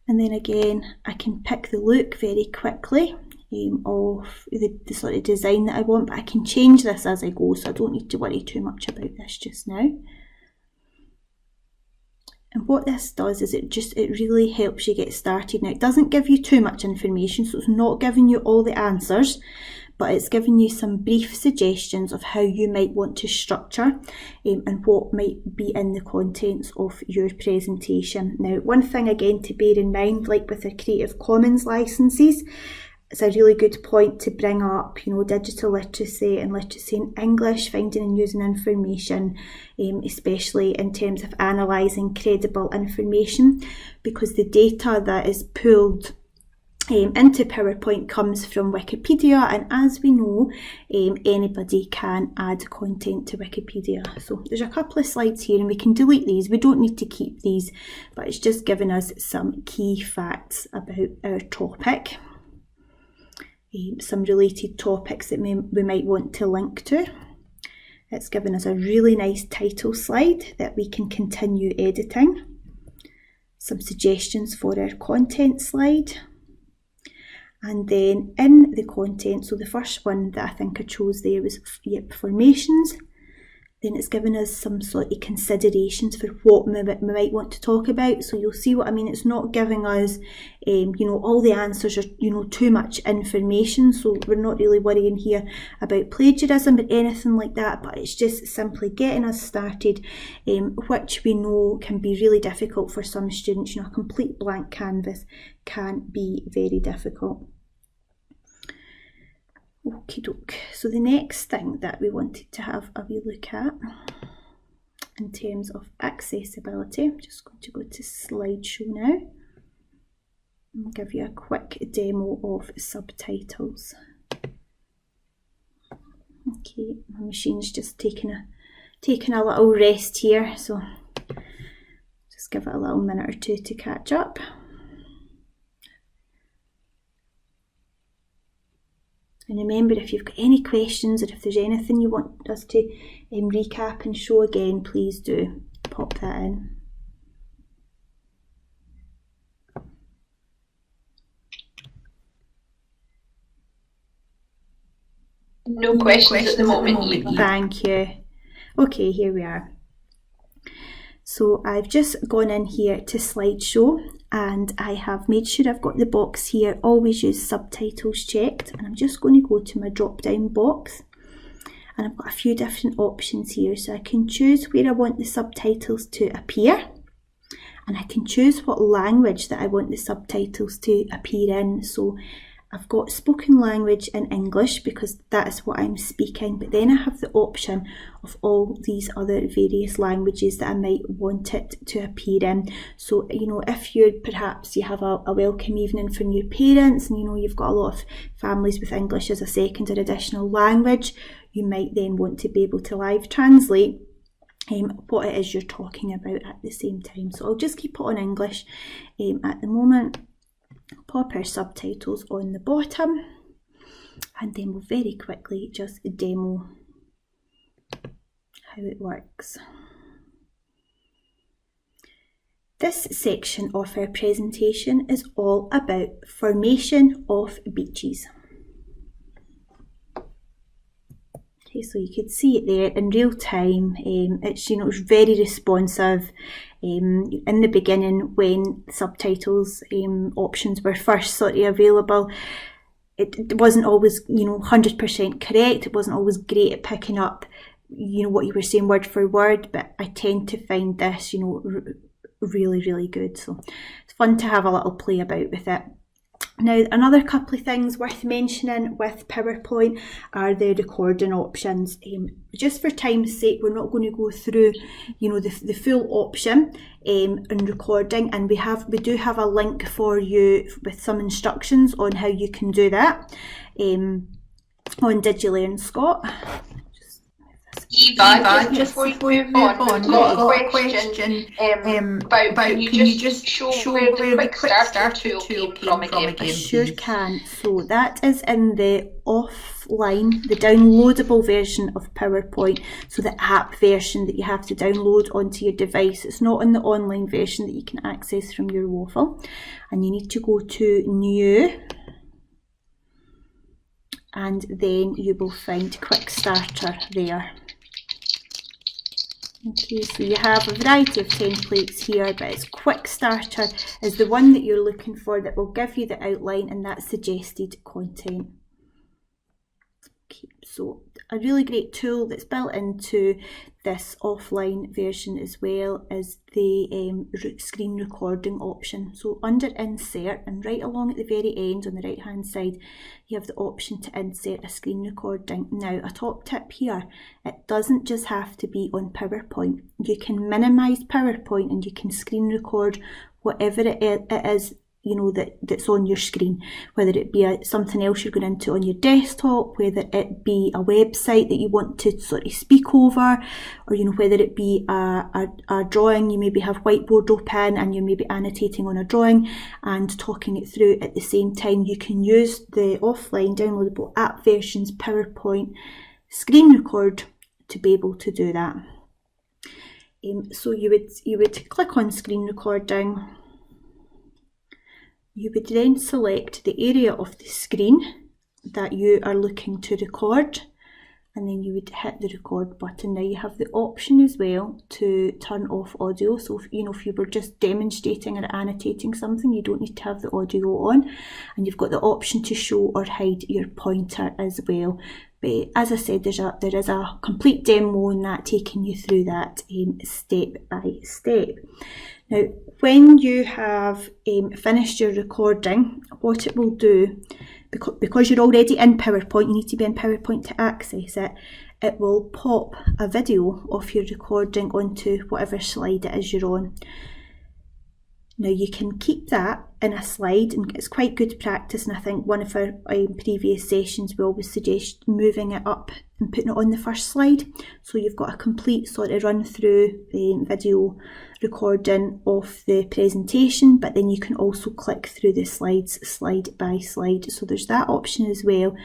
And then again, I can pick the look very quickly of the sort of design that I want, but I can change this as I go, so I don't need to worry too much about this just now. And what this does is it really helps you get started. Now, it doesn't give you too much information, so it's not giving you all the answers, but it's giving you some brief suggestions of how you might want to structure and what might be in the contents of your presentation. Now, one thing again to bear in mind, like with the Creative Commons licenses, it's a really good point to bring up, you know, digital literacy and literacy in English, finding and using information, especially in terms of analysing credible information, because the data that is pulled into PowerPoint comes from Wikipedia, and as we know, anybody can add content to Wikipedia. So there's a couple of slides here, and we can delete these. We don't need to keep these, but it's just giving us some key facts about our topic. Some related topics that we might want to link to. It's given us a really nice title slide that we can continue editing. Some suggestions for our content slide. And then in the content, so the first one that I think I chose there was formations. Then it's given us some sort of considerations for what we might want to talk about. So you'll see what I mean. It's not giving us, you know, all the answers, or, you know, too much information. So we're not really worrying here about plagiarism or anything like that. But it's just simply getting us started, which we know can be really difficult for some students. You know, a complete blank canvas can be very difficult. Okie doke. So the next thing that we wanted to have a wee look at in terms of accessibility, I'm just going to go to slideshow now and give you a quick demo of subtitles. Okay, my machine's just taking a little rest here, so just give it a little minute or two to catch up. And remember, if you've got any questions or if there's anything you want us to recap and show again, please do pop that in. No questions at the moment. Thank you. Okay, here we are. So I've just gone in here to slideshow and I have made sure I've got the box here, always use subtitles checked, and I'm just going to go to my drop down box and I've got a few different options here, so I can choose where I want the subtitles to appear and I can choose what language that I want the subtitles to appear in. So I've got spoken language in English because that is what I'm speaking, but then I have the option of all these other various languages that I might want it to appear in. So, you know, if you have a welcome evening from your parents and, you know, you've got a lot of families with English as a second or additional language, you might then want to be able to live translate what it is you're talking about at the same time. So I'll just keep it on English at the moment. Pop our subtitles on the bottom and then we'll very quickly just demo how it works. This section of our presentation is all about formation of beaches. Okay, so you could see it there in real time. It's it's very responsive. In the beginning, when subtitles options were first sort of available, it wasn't always 100% correct. It wasn't always great at picking up what you were saying word for word. But I tend to find this really, really good. So it's fun to have a little play about with it. Now, another couple of things worth mentioning with PowerPoint are the recording options. Just for time's sake, we're not going to go through, the full option in recording, and we do have a link for you with some instructions on how you can do that on Did You Learn, Scott? Eva, just before we move on, we've got a question about can you just show where the quick starter tool came from again? I sure can. So that is in the offline, the downloadable version of PowerPoint, so the app version that you have to download onto your device. It's not in the online version that you can access from your waffle. And you need to go to New, and then you will find Quick Starter there. Okay, so you have a variety of templates here, but it's Quick Starter is the one that you're looking for that will give you the outline and that suggested content. Okay, so a really great tool that's built into this offline version as well as the screen recording option. So under Insert and right along at the very end on the right hand side, you have the option to insert a screen recording. Now, a top tip here, it doesn't just have to be on PowerPoint. You can minimize PowerPoint and you can screen record whatever it is that's on your screen, whether it be something else you're going into on your desktop, whether it be a website that you want to sort of speak over, or whether it be a drawing. You maybe have Whiteboard open and you're maybe annotating on a drawing and talking it through at the same time. You can use the offline downloadable app version's PowerPoint screen record to be able to do that. So you would click on screen recording. You would then select the area of the screen that you are looking to record, and then you would hit the record button. Now you have the option as well to turn off audio. So if you were just demonstrating or annotating something, you don't need to have the audio on, and you've got the option to show or hide your pointer as well. But as I said, there is a complete demo on that, taking you through that step by step. Now, when you have finished your recording, what it will do, because you're already in PowerPoint, you need to be in PowerPoint to access it. It will pop a video of your recording onto whatever slide it is you're on. Now you can keep that in a slide, and it's quite good practice, and I think one of our previous sessions we always suggest moving it up and putting it on the first slide, so you've got a complete sort of run through video recording of the presentation, but then you can also click through the slides slide by slide, so there's that option as well.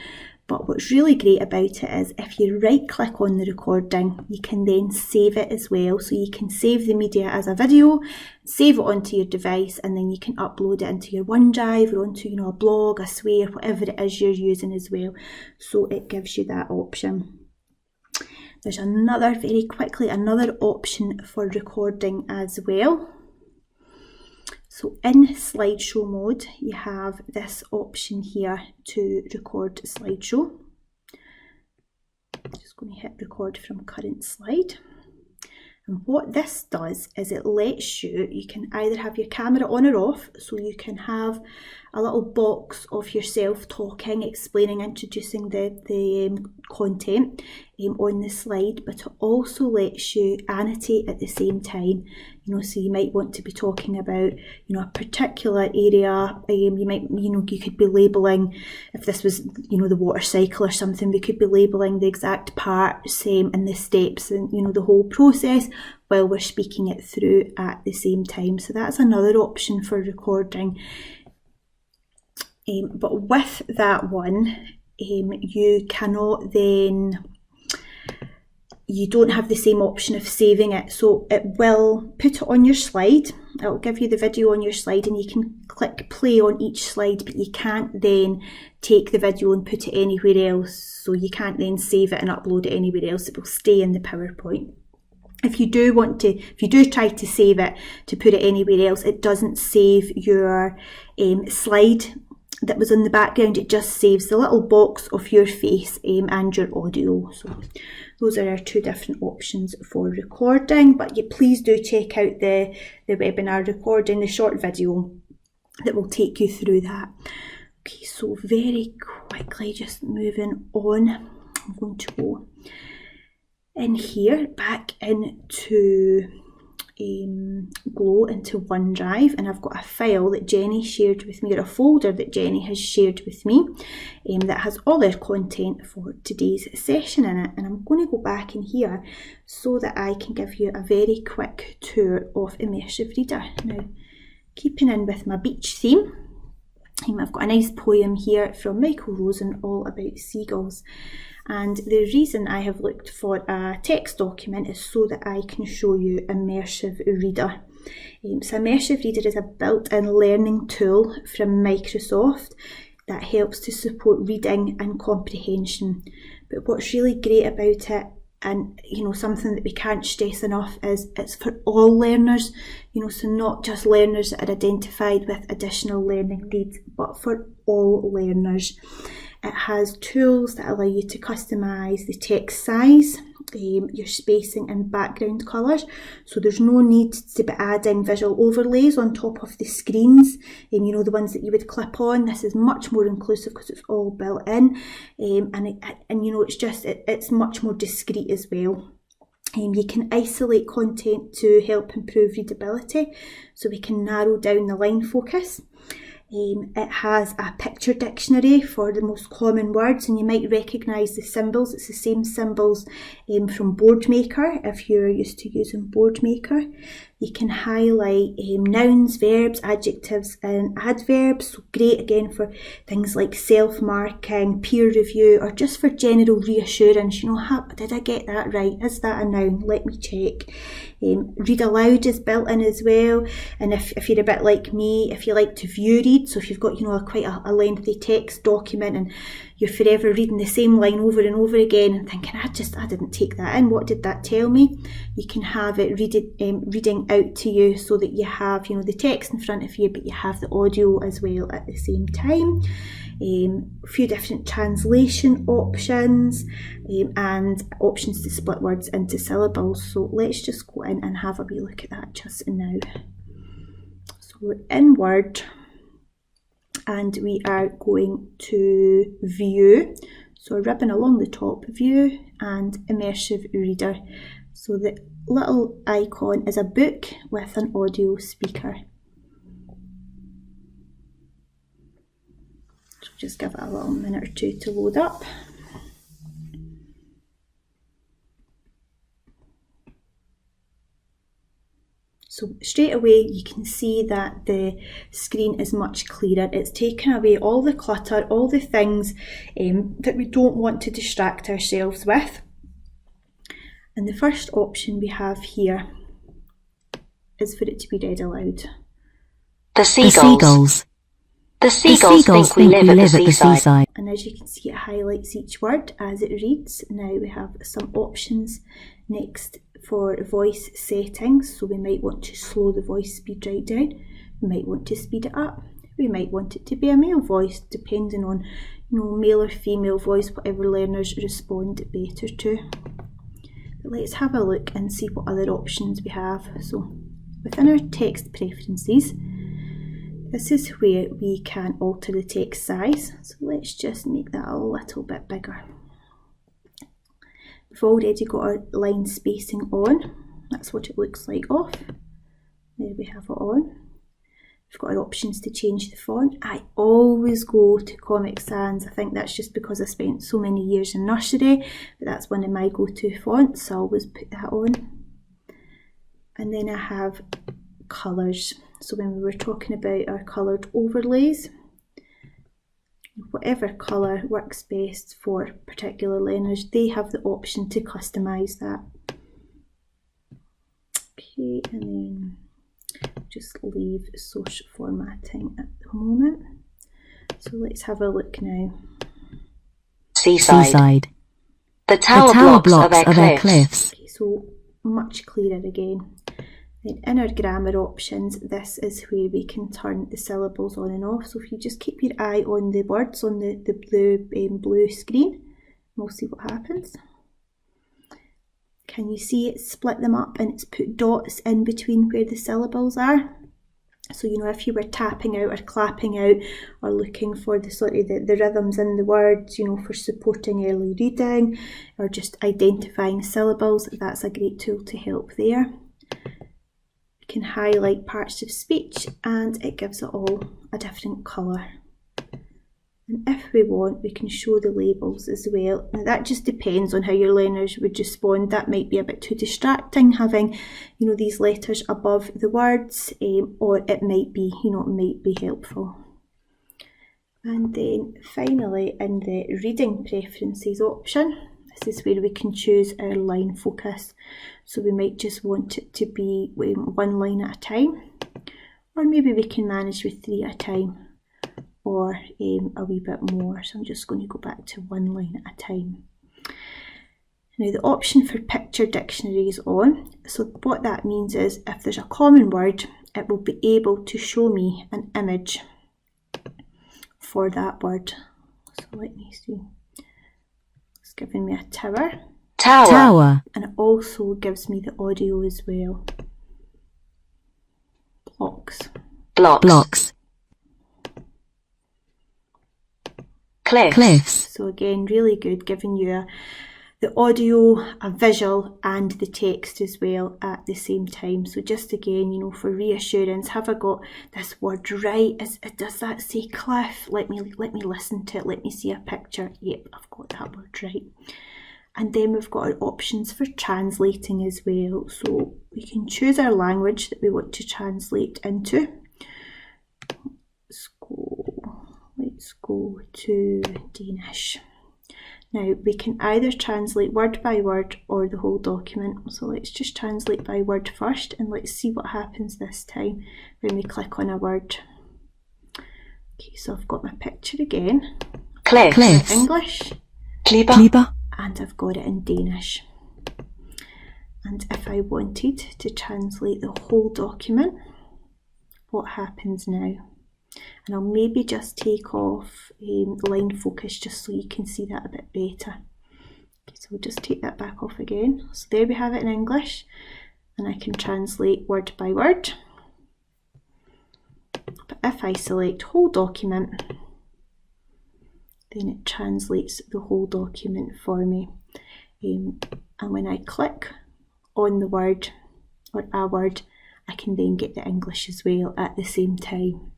But what's really great about it is if you right click on the recording, you can then save it as well. So you can save the media as a video, save it onto your device, and then you can upload it into your OneDrive or onto, a blog, a Sway, or whatever it is you're using as well. So it gives you that option. There's another option for recording as well. So in slideshow mode, you have this option here to record slideshow. Just going to hit record from current slide. And what this does is it lets you can either have your camera on or off, so you can have a little box of yourself talking, explaining, introducing the content on the slide, but it also lets you annotate at the same time. So you might want to be talking about, a particular area. You could be labelling, if this was, the water cycle or something, we could be labelling the exact parts and the steps and, the whole process while we're speaking it through at the same time. So that's another option for recording. But with that one, you cannot then, you don't have the same option of saving it. So it will put it on your slide, it will give you the video on your slide, and you can click play on each slide, but you can't then take the video and put it anywhere else. So you can't then save it and upload it anywhere else. It will stay in the PowerPoint. If you do try to save it to put it anywhere else, it doesn't save your slide that was in the background. It just saves the little box of your face and your audio. So those are our two different options for recording, but please do check out the webinar recording, the short video that will take you through that. Okay, so very quickly, just moving on, I'm going to go in here, back into Glow, into OneDrive, and I've got a file that Jenny shared with me, or a folder that Jenny has shared with me, that has all their content for today's session in it. And I'm going to go back in here so that I can give you a very quick tour of Immersive Reader. Now, keeping in with my beach theme, I've got a nice poem here from Michael Rosen all about seagulls. And the reason I have looked for a text document is so that I can show you Immersive Reader. So Immersive Reader is a built-in learning tool from Microsoft that helps to support reading and comprehension. But what's really great about it, and something that we can't stress enough, is it's for all learners, so not just learners that are identified with additional learning needs, but for all learners. It has tools that allow you to customise the text size, your spacing and background colours, so there's no need to be adding visual overlays on top of the screens, the ones that you would clip on. This is much more inclusive because it's all built in, it's much more discreet as well. You can isolate content to help improve readability, so we can narrow down the line focus. It has a picture dictionary for the most common words, and you might recognise the symbols. It's the same symbols from BoardMaker if you're used to using BoardMaker. You can highlight nouns, verbs, adjectives and adverbs. So great again for things like self-marking, peer review, or just for general reassurance. Did I get that right? Is that a noun? Let me check. Read aloud is built in as well, and if you're a bit like me, if you like to view read, so if you've got quite a lengthy text document and you're forever reading the same line over and over again and thinking, I didn't take that in, what did that tell me? You can have it reading out to you, so that you have the text in front of you, but you have the audio as well at the same time. A few different translation options, and options to split words into syllables. So let's just go in and have a wee look at that just now. So we're in Word, and we are going to View. So a ribbon along the top, View and Immersive Reader. So the little icon is a book with an audio speaker. So just give it a little minute or two to load up. So straight away you can see that the screen is much clearer. It's taken away all the clutter, all the things that we don't want to distract ourselves with. And the first option we have here is for it to be read aloud. The seagulls. The seagulls think we live at the seaside. And as you can see, it highlights each word as it reads. Now we have some options next for voice settings. So we might want to slow the voice speed right down. We might want to speed it up. We might want it to be a male voice, depending on, male or female voice, whatever learners respond better to. But let's have a look and see what other options we have. So within our text preferences, this is where we can alter the text size. So let's just make that a little bit bigger. We've already got our line spacing on. That's what it looks like off. There we have it on. We've got our options to change the font. I always go to Comic Sans. I think that's just because I spent so many years in nursery, but that's one of my go-to fonts, so I always put that on. And then I have colours. So when we were talking about our coloured overlays, whatever colour works best for particular learners, they have the option to customise that. Okay, and then just leave source formatting at the moment. So let's have a look now. Seaside. The tower blocks of our cliffs. Okay, so much clearer again. Then in our grammar options, this is where we can turn the syllables on and off. So if you just keep your eye on the words on the blue screen, we'll see what happens. Can you see it split them up and it's put dots in between where the syllables are? So if you were tapping out or clapping out or looking for the rhythms in the words, for supporting early reading or just identifying syllables, that's a great tool to help there. We can highlight parts of speech and it gives it all a different colour. And if we want, we can show the labels as well. Now that just depends on how your learners would respond. That might be a bit too distracting, having these letters above the words, or it might be helpful. And then finally, in the reading preferences option, this is where we can choose our line focus. So we might just want it to be one line at a time, or maybe we can manage with 3 at a time, or a wee bit more. So I'm just going to go back to 1 line at a time. Now the option for picture dictionary is on. So what that means is if there's a common word, it will be able to show me an image for that word. So let me see. It's giving me a tower. Tower. And it also gives me the audio as well. Blocks. Cliffs. So again, really good, giving you the audio, a visual and the text as well at the same time. So just again, for reassurance, have I got this word right? Does that say cliff? Let me listen to it. Let me see a picture. Yep, I've got that word right. And then we've got our options for translating as well. So we can choose our language that we want to translate into. Let's go to Danish. Now we can either translate word by word or the whole document. So let's just translate by word first and let's see what happens this time when we click on a word. Okay, so I've got my picture again. Cliffs. In English. Klipper. And I've got it in Danish. And if I wanted to translate the whole document, what happens now? And I'll maybe just take off line focus just so you can see that a bit better. Okay, so we'll just take that back off again. So there we have it in English, and I can translate word by word. But if I select whole document, then it translates the whole document for me. And when I click on the word or a word, I can then get the English as well at the same time.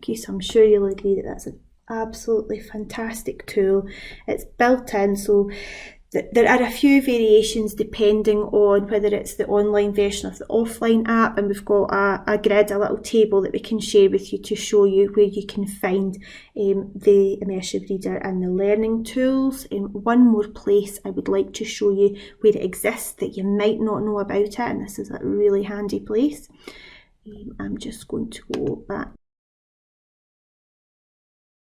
Okay, so I'm sure you'll agree that that's an absolutely fantastic tool. It's built in, so there are a few variations depending on whether it's the online version of the offline app, and we've got a grid, a little table that we can share with you to show you where you can find the Immersive Reader and the learning tools. One more place I would like to show you where it exists that you might not know about it, and this is a really handy place. I'm just going to go back.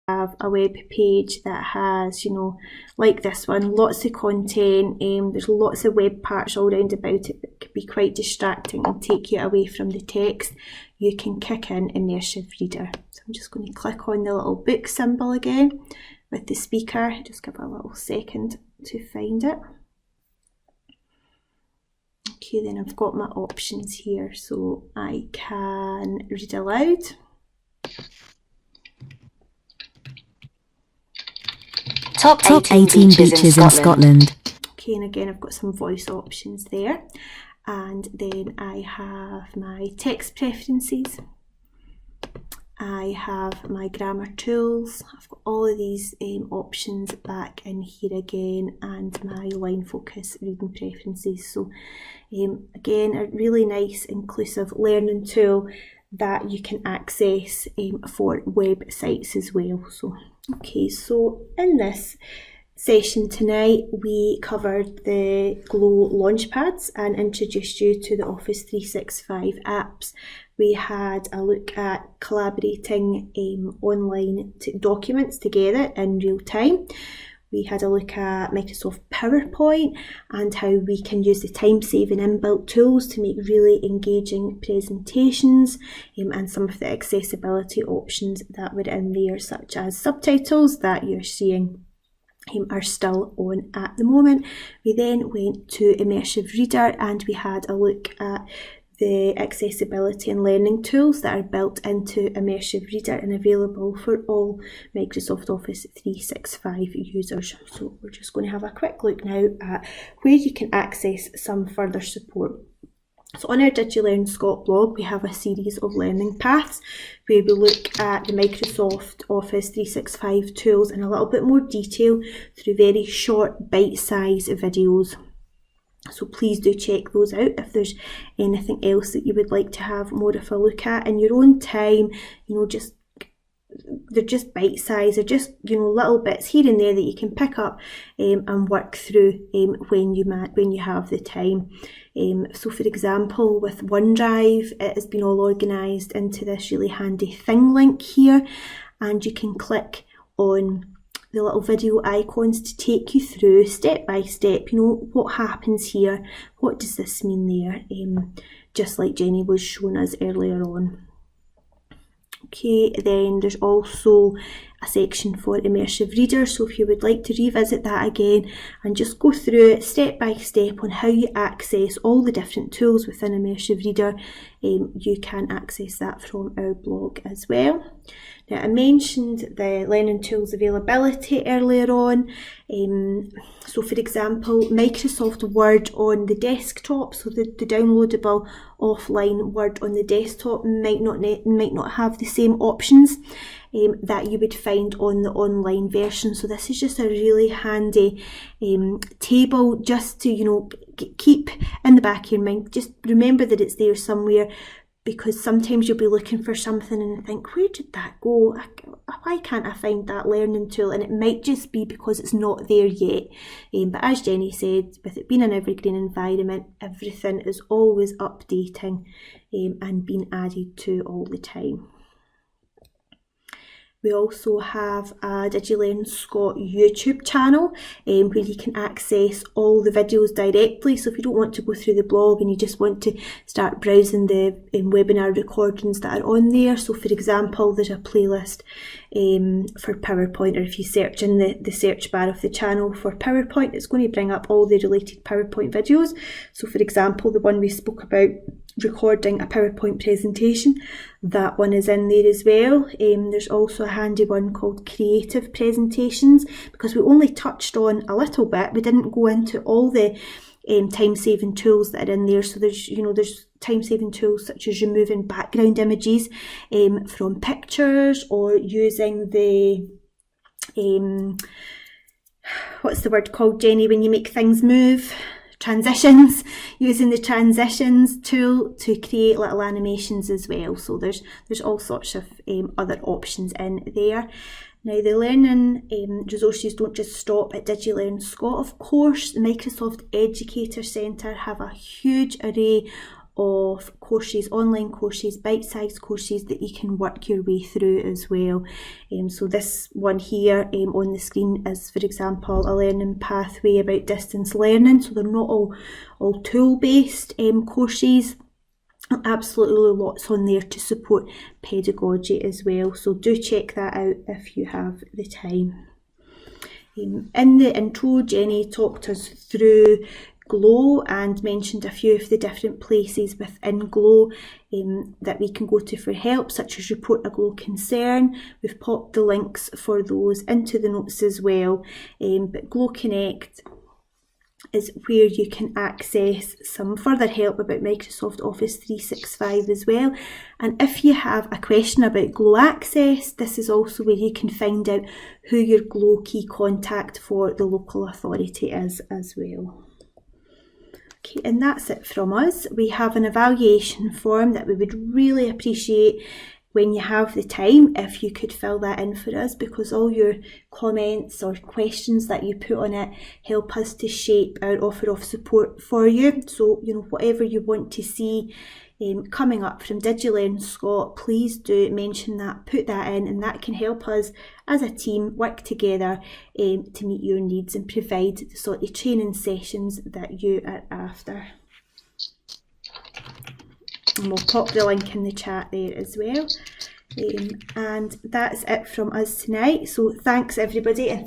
Have a web page that has, you know, like this one, lots of content. There's lots of web parts all round about it that could be quite distracting and take you away from the text. You can kick in Immersive Reader. So I'm just going to click on the little book symbol again with the speaker. Just give a little second to find it. Okay, then I've got my options here, so I can read aloud. Top 18 beaches in Scotland. Okay, and again I've got some voice options there. And then I have my text preferences. I have my grammar tools. I've got all of these options back in here again, and my line focus reading preferences. So again, a really nice inclusive learning tool that you can access for websites as well. So okay, so in this session tonight we covered the Glow Launchpads and introduced you to the Office 365 apps. We had a look at collaborating online documents together in real time. We had a look at Microsoft PowerPoint and how we can use the time-saving inbuilt tools to make really engaging presentations, and some of the accessibility options that were in there, such as subtitles that you're seeing are still on at the moment. We then went to Immersive Reader and we had a look at the accessibility and learning tools that are built into Immersive Reader and available for all Microsoft Office 365 users. So we're just going to have a quick look now at where you can access some further support. So on our Did You Learn Scot blog, we have a series of learning paths where we look at the Microsoft Office 365 tools in a little bit more detail through very short bite-sized videos. So please do check those out if there's anything else that you would like to have more of a look at in your own time. You know, they're just bite size. They're just, you know, little bits here and there that you can pick up and work through when you have the time. So for example, with OneDrive, it has been all organised into this really handy thing link here, and you can click on the little video icons to take you through step by step, you know, what happens here, what does this mean there, just like Jenny was showing us earlier on. Okay, then there's also a section for Immersive Reader, so if you would like to revisit that again and just go through it step by step on how you access all the different tools within Immersive Reader, you can access that from our blog as well. Now, I mentioned the learning tools availability earlier on. So for example, Microsoft Word on the desktop, so the downloadable offline Word on the desktop might not have the same options that you would find on the online version. So this is just a really handy table just to, you know, keep in the back of your mind. Just remember that it's there somewhere, because sometimes you'll be looking for something and think, where did that go? Why can't I find that learning tool? And it might just be because it's not there yet. But as Jenny said, with it being an evergreen environment, everything is always updating and being added to all the time. We also have a Did You Learn Scot YouTube channel where you can access all the videos directly. So if you don't want to go through the blog and you just want to start browsing the webinar recordings that are on there. So for example, there's a playlist for PowerPoint, or if you search in the search bar of the channel for PowerPoint, it's going to bring up all the related PowerPoint videos. So for example, the one we spoke about recording a PowerPoint presentation, that one is in there as well. There's also a handy one called Creative Presentations, because we only touched on a little bit. We didn't go into all the time-saving tools that are in there. So there's time-saving tools such as removing background images from pictures, or using the what's the word called, Jenny, when you make things move? Transitions, using the transitions tool to create little animations as well. So there's all sorts of other options in there. Now, the learning resources don't just stop at DigiLearn Scott. Of course, the Microsoft Educator Centre have a huge array of courses, online courses, bite-sized courses that you can work your way through as well. So this one here on the screen is, for example, a learning pathway about distance learning. So they're not all tool-based courses. Absolutely lots on there to support pedagogy as well. So do check that out if you have the time. In the intro, Jenny talked us through Glow and mentioned a few of the different places within Glow that we can go to for help, such as Report a Glow Concern. We've popped the links for those into the notes as well. But Glow Connect is where you can access some further help about Microsoft Office 365 as well. And if you have a question about Glow Access, this is also where you can find out who your Glow key contact for the local authority is as well. Okay, and that's it from us. We have an evaluation form that we would really appreciate when you have the time, if you could fill that in for us, because all your comments or questions that you put on it help us to shape our offer of support for you. So, whatever you want to see coming up from DigiLearn Scott, please do mention that, put that in, and that can help us as a team work together to meet your needs and provide the sort of training sessions that you are after. And we'll pop the link in the chat there as well. And that's it from us tonight. So thanks everybody, and